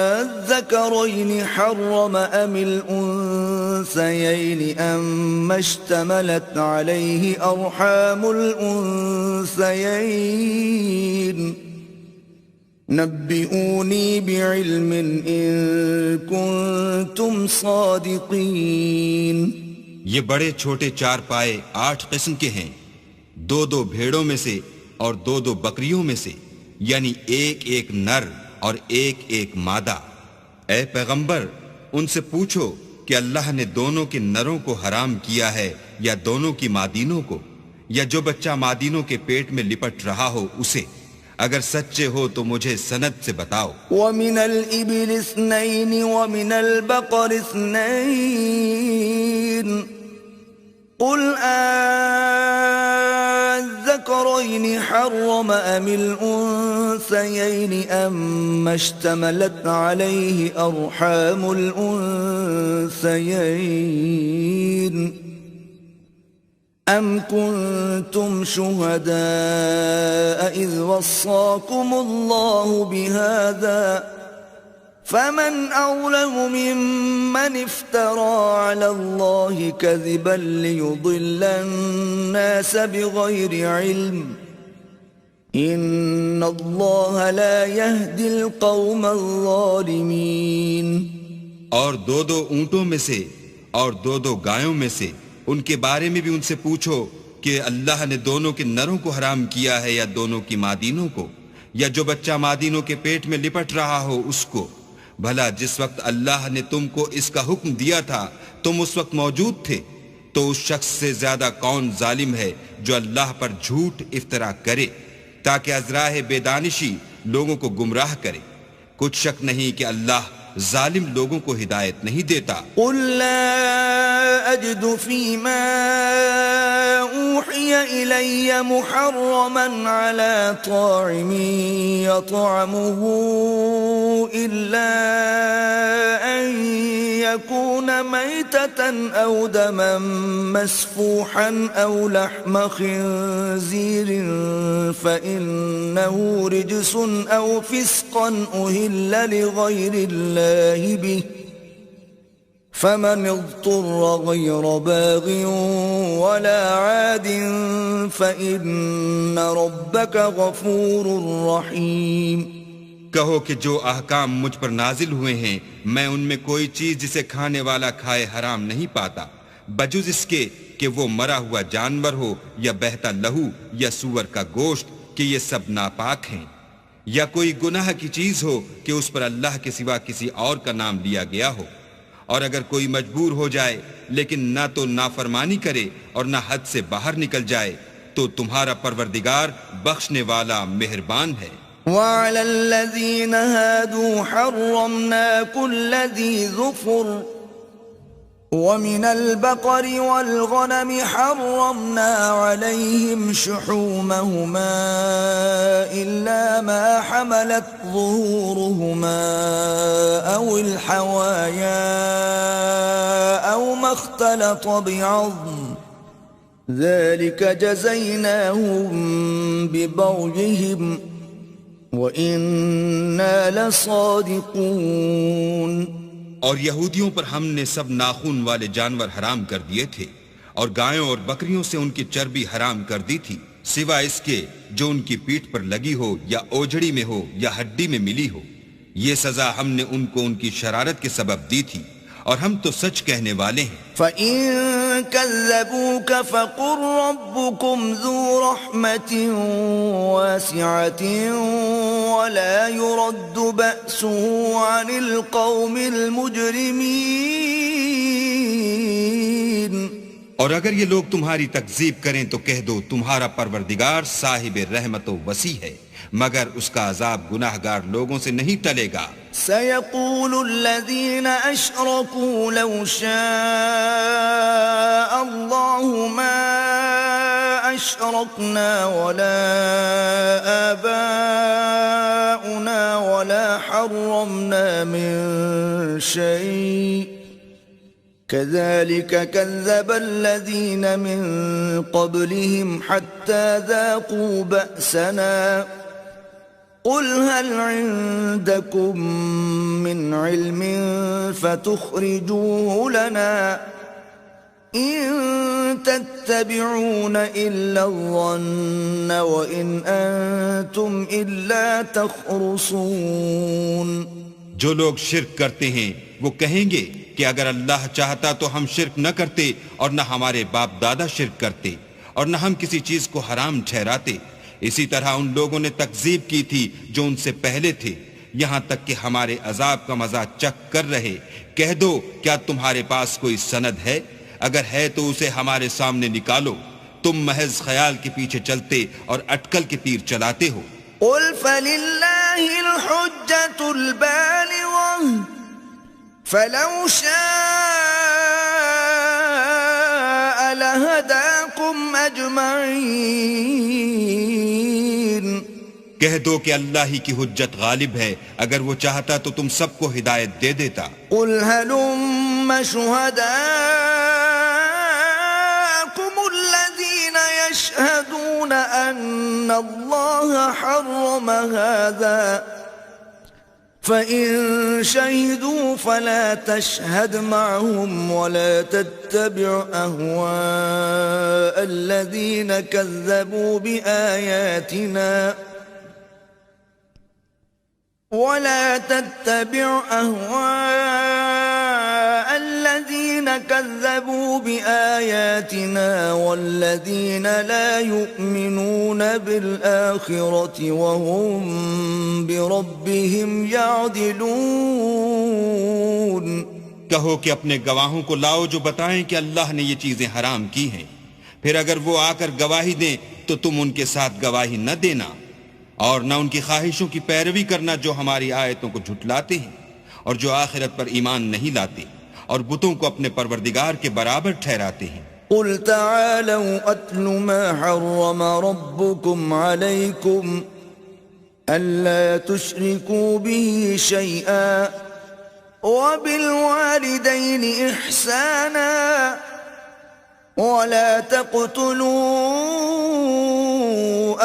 الذكرين حرم أم الأنثيين أم اشتملت عليه أرحام الأنثيين نبئوني بعلم إن كنتم صادقين. یہ بڑے چھوٹے چار پائے 8 قسم کے ہیں، 2 بھیڑوں میں سے اور 2 بکریوں میں سے، یعنی ایک نر اور ایک مادہ. اے پیغمبر ان سے پوچھو کہ اللہ نے دونوں کے نروں کو حرام کیا ہے یا دونوں کی مادینوں کو، یا جو بچہ مادینوں کے پیٹ میں لپٹ رہا ہو اسے. اگر سچے ہو تو مجھے سند سے بتاؤ. وَمِنَ الْإِبِلِ 2 وَمِنَ الْبَقَرِ 2 قُلْ الذَّكَرَيْنِ حَرَّمَ أَمِ الْأُنثَيَيْنِ أَمَّ اشْتَمَلَتْ عَلَيْهِ أَرْحَامُ الْأُنثَيَيْنِ أَمْ كُنْتُمْ شُهَدَاءَ إِذْ وَصَّاكُمُ اللَّهُ بِهَذَا فَمَنْ أَظْلَمُ مِمَّنِ افْتَرَى عَلَى اللَّهِ كَذِبًا لِيُضِلَّ النَّاسَ بِغَيْرِ عِلْمٍ إِنَّ اللَّهَ لَا يَهْدِي الْقَوْمَ الظَّالِمِينَ. اور 2 اونٹوں میں سے اور 2 گایوں میں سے ان کے بارے میں بھی ان سے پوچھو کہ اللہ نے دونوں کے نروں کو حرام کیا ہے یا دونوں کی مادینوں کو، یا جو بچہ مادینوں کے پیٹ میں لپٹ رہا ہو اس کو. بھلا جس وقت اللہ نے تم کو اس کا حکم دیا تھا تم اس وقت موجود تھے، تو اس شخص سے زیادہ کون ظالم ہے جو اللہ پر جھوٹ افطرا کرے تاکہ از راہ بے دانشی لوگوں کو گمراہ کرے. کچھ شک نہیں کہ اللہ ظالم لوگوں کو ہدایت نہیں دیتا۔ قل لا أجد فيما أوحي إلي محرما على طاعم يطعمه إلا أن يكون ميتة أو دما مسفوحا أو لحم خنزير فإنه رجس أو فسقا أهل لغير الله به فمن اضطر غير باغ ولا عاد فإن ربك غفور رحيم۔ کہو کہ جو احکام مجھ پر نازل ہوئے ہیں میں ان میں کوئی چیز جسے کھانے والا کھائے حرام نہیں پاتا، بجز اس کے کہ وہ مرا ہوا جانور ہو یا بہتا لہو یا سور کا گوشت، کہ یہ سب ناپاک ہیں، یا کوئی گناہ کی چیز ہو کہ اس پر اللہ کے سوا کسی اور کا نام لیا گیا ہو، اور اگر کوئی مجبور ہو جائے لیکن نہ تو نافرمانی کرے اور نہ حد سے باہر نکل جائے تو تمہارا پروردگار بخشنے والا مہربان ہے۔ وعلى الذين هادوا حرمنا كل ذي ظفر ومن البقر والغنم حرمنا عليهم شحومهما إلا ما حملت ظهورهما أو الحوايا أو ما اختلط بعظم ذلك جزيناهم ببغيهم وَإِنَّا لَصَادِقُونَ۔ اور یہودیوں پر ہم نے سب ناخون والے جانور حرام کر دیے تھے، اور گایوں اور بکریوں سے ان کی چربی حرام کر دی تھی، سوائے اس کے جو ان کی پیٹھ پر لگی ہو یا اوجڑی میں ہو یا ہڈی میں ملی ہو۔ یہ سزا ہم نے ان کو ان کی شرارت کے سبب دی تھی، اور ہم تو سچ کہنے والے ہیں۔ فَإِن كَذَّبُوكَ فَقُلْ رَبُّكُمْ ذُو رَحْمَةٍ وَاسِعَةٍ وَلَا يُرَدُّ بَأْسُهُ عَنِ الْقَوْمِ الْمُجْرِمِينَ۔ اور اگر یہ لوگ تمہاری تکذیب کریں تو کہہ دو تمہارا پروردگار صاحب رحمت و وسیع ہے، مگر اس کا عذاب گناہگار لوگوں سے نہیں ٹلے گا۔ سيقول الذين أشركوا لو شاء الله ما أشركنا ولا آباؤنا ولا حرمنا من شيء كذلك كذب الذين من قبلهم حتى ذاقوا بأسنا قل هل عندكم من علم فتخرجوه لنا إن تتبعون إلا الظن وإن أنتم إلا تخرصون۔ جو لوگ شرک کرتے ہیں وہ کہیں گے کہ اگر اللہ چاہتا تو ہم شرک نہ کرتے، اور نہ ہمارے باپ دادا شرک کرتے، اور نہ ہم کسی چیز کو حرام ٹھہراتے۔ اسی طرح ان لوگوں نے تکذیب کی تھی جو ان سے پہلے تھے، یہاں تک کہ ہمارے عذاب کا مزہ چکھ کر رہے۔ کہہ دو کیا تمہارے پاس کوئی سند ہے؟ اگر ہے تو اسے ہمارے سامنے نکالو، تم محض خیال کے پیچھے چلتے اور اٹکل کے تیر چلاتے ہو۔ قل فللہ الحجة البالغة فلو شاء لهداكم أجمعين۔ کہہ دو کہ اللہ ہی کی حجت غالب ہے، اگر وہ چاہتا تو تم سب کو ہدایت دے دیتا۔ قل هلم شهداءكم الذين يشهدون أن الله حرم هذا فإن شهدوا فلا تشهد معهم ولا تتبع أهواء الذين كذبوا بآياتنا والذين لا يؤمنون بالآخرة وهم بربهم يعدلون۔ کہو کہ اپنے گواہوں کو لاؤ جو بتائیں کہ اللہ نے یہ چیزیں حرام کی ہیں، پھر اگر وہ آ کر گواہی دیں تو تم ان کے ساتھ گواہی نہ دینا، اور نہ ان کی خواہشوں کی پیروی کرنا جو ہماری آیتوں کو جھٹلاتے ہیں، اور جو آخرت پر ایمان نہیں لاتے اور بتوں کو اپنے پروردگار کے برابر ٹھہراتے ہیں۔ قل تعالوا أتل ما حرم ربكم عليكم ألا تشركوا به شيئا وبالوالدين إحسانا ولا تقتلوا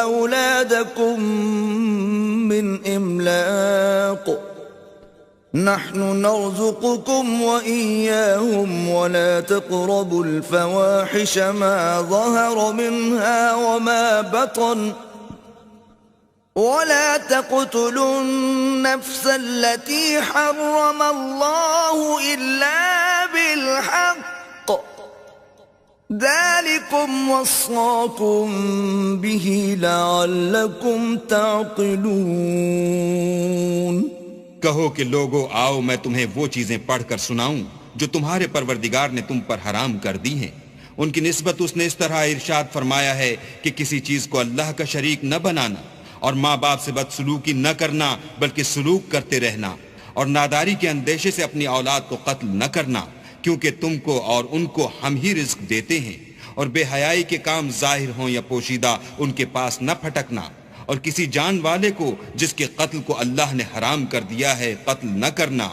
أولادكم من إملاق نحن نرزقكم وإياهم ولا تقربوا الفواحش ما ظهر منها وما بطن ولا تقتلوا النفس التي حرم الله إلا بالحق ذلكم وصاكم به لعلكم تعقلون۔ کہو کہ لوگو آؤ میں تمہیں وہ چیزیں پڑھ کر سناؤں جو تمہارے پروردگار نے تم پر حرام کر دی ہیں۔ ان کی نسبت اس نے اس طرح ارشاد فرمایا ہے کہ کسی چیز کو اللہ کا شریک نہ بنانا، اور ماں باپ سے بدسلوکی نہ کرنا بلکہ سلوک کرتے رہنا، اور ناداری کے اندیشے سے اپنی اولاد کو قتل نہ کرنا، کیونکہ تم کو اور ان کو ہم ہی رزق دیتے ہیں، اور بے حیائی کے کام ظاہر ہوں یا پوشیدہ ان کے پاس نہ پھٹکنا، اور کسی جان والے کو جس کے قتل کو اللہ نے حرام کر دیا ہے قتل نہ کرنا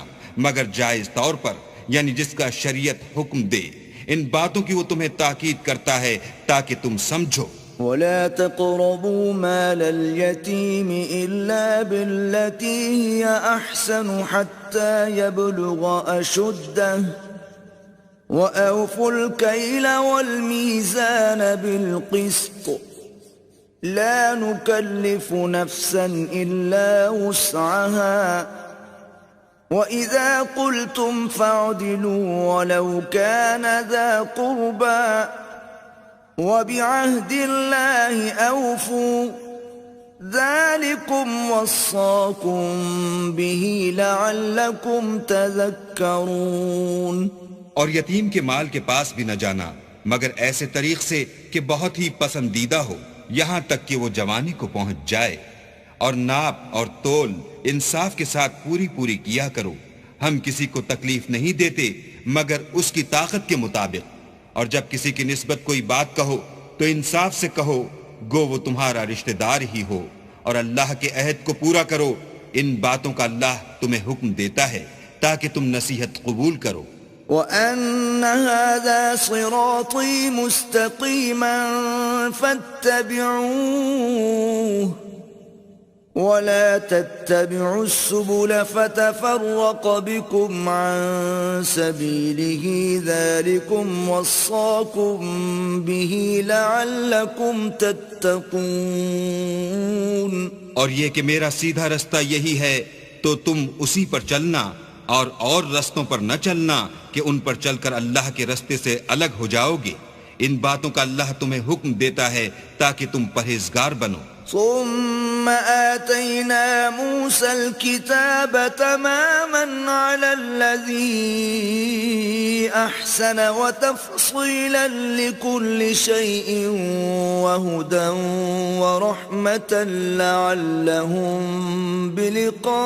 مگر جائز طور پر، یعنی جس کا شریعت حکم دے۔ ان باتوں کی وہ تمہیں تاکید کرتا ہے تاکہ تم سمجھو۔ ولا تقربوا مال اليتيم إلا بالتي هي أحسن حتى يبلغ أشده وأوفوا الكيل والميزان بالقسط لا نكلف نفسا إلا وسعها وإذا قلتم فاعدلوا ولو كان ذا قربى وبعهد الله أوفوا ذلكم وصاكم به لعلكم تذكرون۔ اور یتیم کے مال کے پاس بھی نہ جانا مگر ایسے طریق سے کہ بہت ہی پسندیدہ ہو، یہاں تک کہ وہ جوانی کو پہنچ جائے، اور ناپ اور تول انصاف کے ساتھ پوری کیا کرو۔ ہم کسی کو تکلیف نہیں دیتے مگر اس کی طاقت کے مطابق، اور جب کسی کی نسبت کوئی بات کہو تو انصاف سے کہو، گو وہ تمہارا رشتہ دار ہی ہو، اور اللہ کے عہد کو پورا کرو۔ ان باتوں کا اللہ تمہیں حکم دیتا ہے تاکہ تم نصیحت قبول کرو۔ وَأَنَّ هَذَا صِرَاطِي مُسْتَقِيمًا فَاتَّبِعُوهُ وَلَا تَتَّبِعُوا السُّبُلَ فَتَفَرَّقَ بِكُمْ عَن سَبِيلِهِ ذَلِكُمْ وَصَّاكُمْ بِهِ لَعَلَّكُمْ تَتَّقُونَ۔ اور یہ کہ میرا سیدھا رستہ یہی ہے تو تم اسی پر چلنا، اور رستوں پر نہ چلنا کہ ان پر چل کر اللہ کے رستے سے الگ ہو جاؤ گے۔ ان باتوں کا اللہ تمہیں حکم دیتا ہے تاکہ تم پرہیزگار بنو۔ ثم آتينا موسى الكتاب تماما على الذي أحسن وتفصيلا لكل شيء وهدى ورحمة لعلهم بلقاء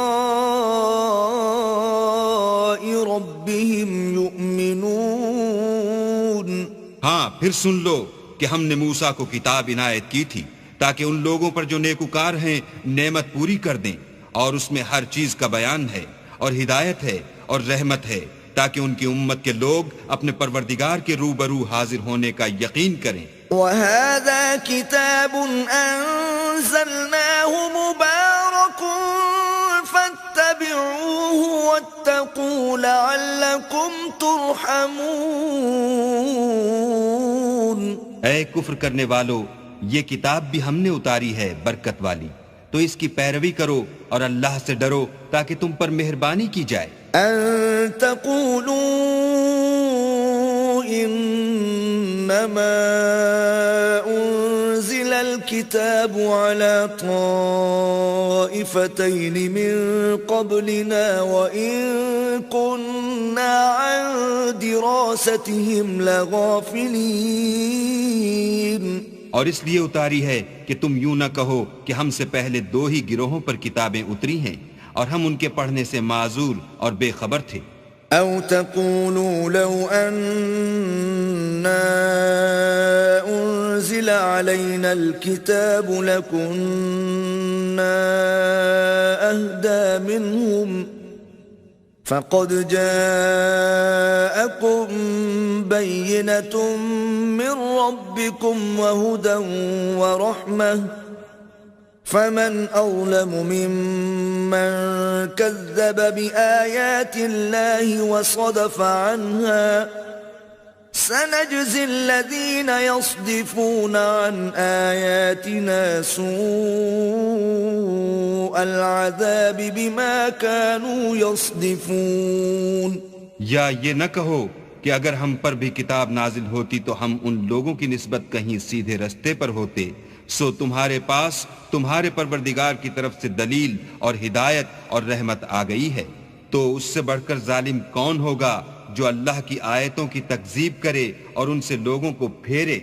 ربهم يؤمنون۔ ہاں پھر سن لو کہ ہم نے موسیٰ کو کتاب عنایت کی تھی تاکہ ان لوگوں پر جو نیکوکار ہیں نعمت پوری کر دیں، اور اس میں ہر چیز کا بیان ہے اور ہدایت ہے اور رحمت ہے، تاکہ ان کی امت کے لوگ اپنے پروردگار کے روبرو حاضر ہونے کا یقین کریں۔ وَهَذَا كِتَابٌ أَنزَلْنَاهُ مُبَارَكٌ فَاتَّبِعُوهُ وَاتَّقُوا لَعَلَّكُمْ تُرْحَمُونَ۔ اے کفر کرنے والو، یہ کتاب بھی ہم نے اتاری ہے برکت والی، تو اس کی پیروی کرو اور اللہ سے ڈرو تاکہ تم پر مہربانی کی جائے۔ ان تقولوا انما انزل الكتاب على طائفتين من قبلنا وان كنا عن دراستهم لغافلين۔ اور اس لیے اتاری ہے کہ تم یوں نہ کہو کہ ہم سے پہلے دو ہی گروہوں پر کتابیں اتری ہیں، اور ہم ان کے پڑھنے سے معذور اور بے خبر تھے. أو تقولوا لو أنا أنزل علينا الكتاب لكنا أهدى منهم فقد جاءكم بينة من ربكم وهدى ورحمة فمن أظلم ممن كذب بآيات الله وصدف عنها سنجزي الذين يصدفون عن آياتنا سوء العذاب بما كانوا يصدفون. یا یہ نہ کہو کہ اگر ہم پر بھی کتاب نازل ہوتی تو ہم ان لوگوں کی نسبت کہیں سیدھے رستے پر ہوتے. سو تمہارے پاس تمہارے پروردگار کی طرف سے دلیل اور ہدایت اور رحمت آ گئی ہے. تو اس سے بڑھ کر ظالم کون ہوگا جو اللہ کی آیتوں کی تکذیب کرے اور ان سے لوگوں کو پھیرے.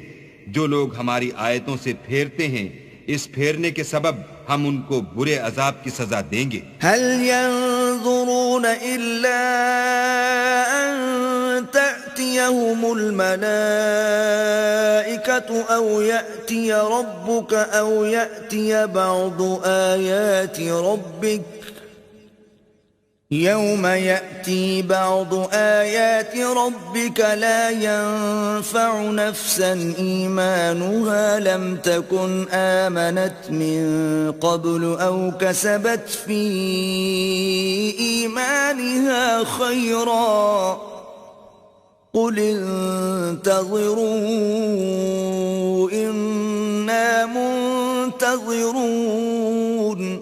جو لوگ ہماری آیتوں سے پھیرتے ہیں اس پھیرنے کے سبب ہم ان کو برے عذاب کی سزا دیں گے. هل ينظرون إلا أن تأتيهم الملائكة أو يأتي ربك أو يأتي بعض آيات ربك يوم يأتي بعض آيات ربك لا ينفع نفسا إيمانها لم تكن آمنت من قبل أو كسبت في إيمانها خيرا قل انتظروا إنا منتظرون.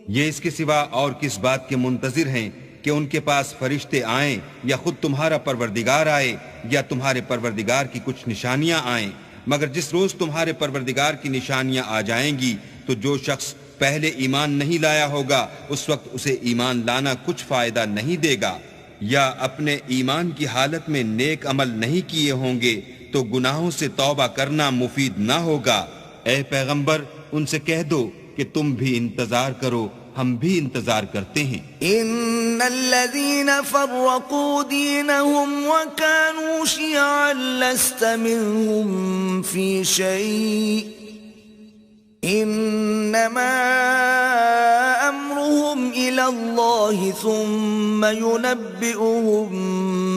یہ اس کے سوا اور کس بات کے منتظر ہیں کہ ان کے پاس فرشتے آئیں یا خود تمہارا پروردگار آئے یا تمہارے پروردگار کی کچھ نشانیاں آئیں؟ مگر جس روز تمہارے پروردگار کی نشانیاں آ جائیں گی تو جو شخص پہلے ایمان نہیں لایا ہوگا اس وقت اسے ایمان لانا کچھ فائدہ نہیں دے گا. یا اپنے ایمان کی حالت میں نیک عمل نہیں کیے ہوں گے تو گناہوں سے توبہ کرنا مفید نہ ہوگا. اے پیغمبر ان سے کہہ دو کہ تم بھی انتظار کرو ہم بھی انتظار کرتے ہیں. ان الذين فرقوا دينهم وكانوا شيعا لست منهم في شيء انما امرهم الى الله ثم ينبئهم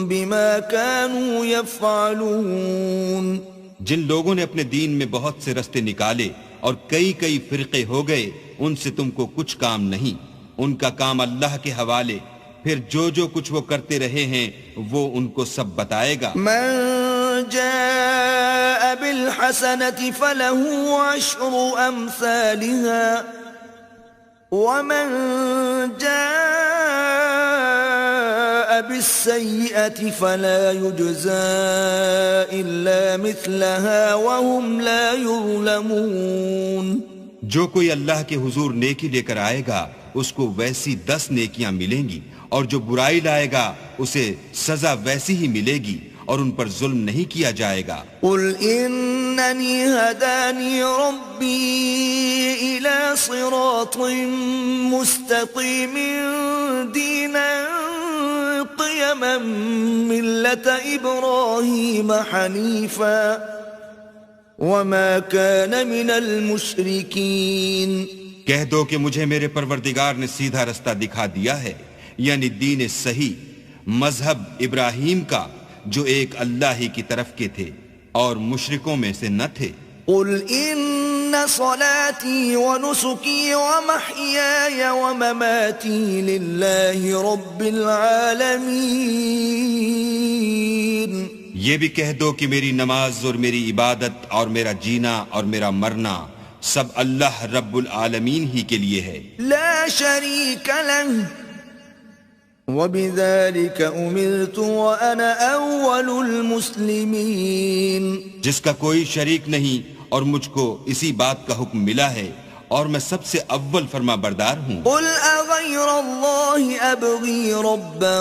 بما كانوا يفعلون. جن لوگوں نے اپنے دین میں بہت سے رستے نکالے اور کئی فرقے ہو گئے ان سے تم کو کچھ کام نہیں. ان کا کام اللہ کے حوالے، پھر جو کچھ وہ کرتے رہے ہیں وہ ان کو سب بتائے گا. من جاء بالحسنة فله عشر أمثالها ومن جاء بالسيئة فلا يجزى إلا مثلها وهم لا يظلمون. جو کوئی اللہ کے حضور نیکی لے کر آئے گا اس کو ویسی 10 نیکیاں ملیں گی اور جو برائی لائے گا اسے سزا ویسی ہی ملے گی اور ان پر ظلم نہیں کیا جائے گا. قل اننی ہدانی ربی الى صراط مستقیم دینا قیما ملت ابراہیم حنیفا وما كان من المشرکین. کہہ دو کہ مجھے میرے پروردگار نے سیدھا رستہ دکھا دیا ہے، یعنی دین صحیح، مذہب ابراہیم کا جو ایک اللہ ہی کی طرف کے تھے اور مشرکوں میں سے نہ تھے. قل ان صلاتي ونسكي ومحياي ومماتي لله رب العالمين. یہ بھی کہہ دو کہ میری نماز اور میری عبادت اور میرا جینا اور میرا مرنا سب اللہ رب العالمین ہی کے لیے ہے. لا شريك له وبذلك أمرت وأنا أول المسلمين. جس کا کوئی شریک نہیں اور مجھ کو اسی بات کا حکم ملا ہے اور میں سب سے اول فرما بردار ہوں. قل أغير الله أبغي ربا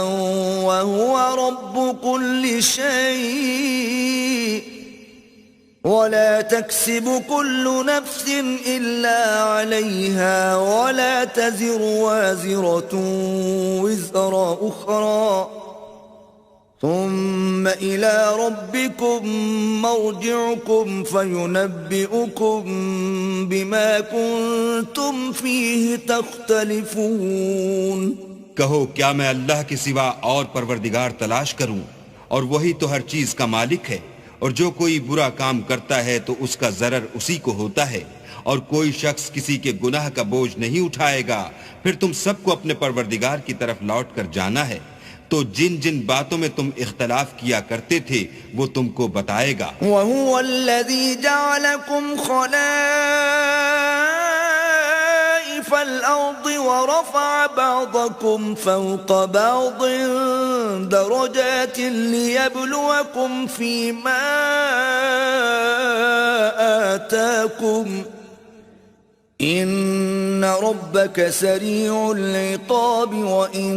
وهو رب كل شيء ولا تكسب كل نفس إلا عليها ولا تزر وازرة وزر أخرى ثم إلى ربكم مرجعكم فينبئكم بما كنتم فيه تختلفون. کہو کیا میں اللہ کے سوا اور پروردگار تلاش کروں اور وہی تو ہر چیز کا مالک ہے، اور جو کوئی برا کام کرتا ہے تو اس کا ضرر اسی کو ہوتا ہے، اور کوئی شخص کسی کے گناہ کا بوجھ نہیں اٹھائے گا. پھر تم سب کو اپنے پروردگار کی طرف لوٹ کر جانا ہے، تو جن جن باتوں میں تم اختلاف کیا کرتے تھے وہ تم کو بتائے گا. وَهُوَ الَّذِي جَعَلَكُمْ خَلَائِفَ الْأَرْضِ وَرَفَعَ بَعْضَكُمْ فَوْقَ بَعْضٍ دَرَجَاتٍ لِيَبْلُوَكُمْ فِيمَا آتَاكُمْ إِنَّ رَبَّكَ سَرِيعُ الْعِقَابِ وَإِنَّهُ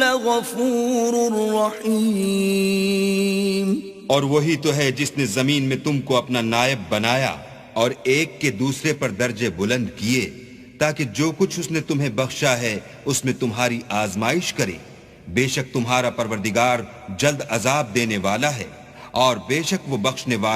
لَغَفُورٌ رَحِيمٌ. اور وہی تو ہے جس نے زمین میں تم کو اپنا نائب بنایا اور ایک کے دوسرے پر درجے بلند کیے تاکہ جو کچھ اس نے تمہیں بخشا ہے اس میں تمہاری آزمائش کرے. بے شک تمہارا پروردگار جلد عذاب دینے والا ہے اور بے شک وہ بخشنے والا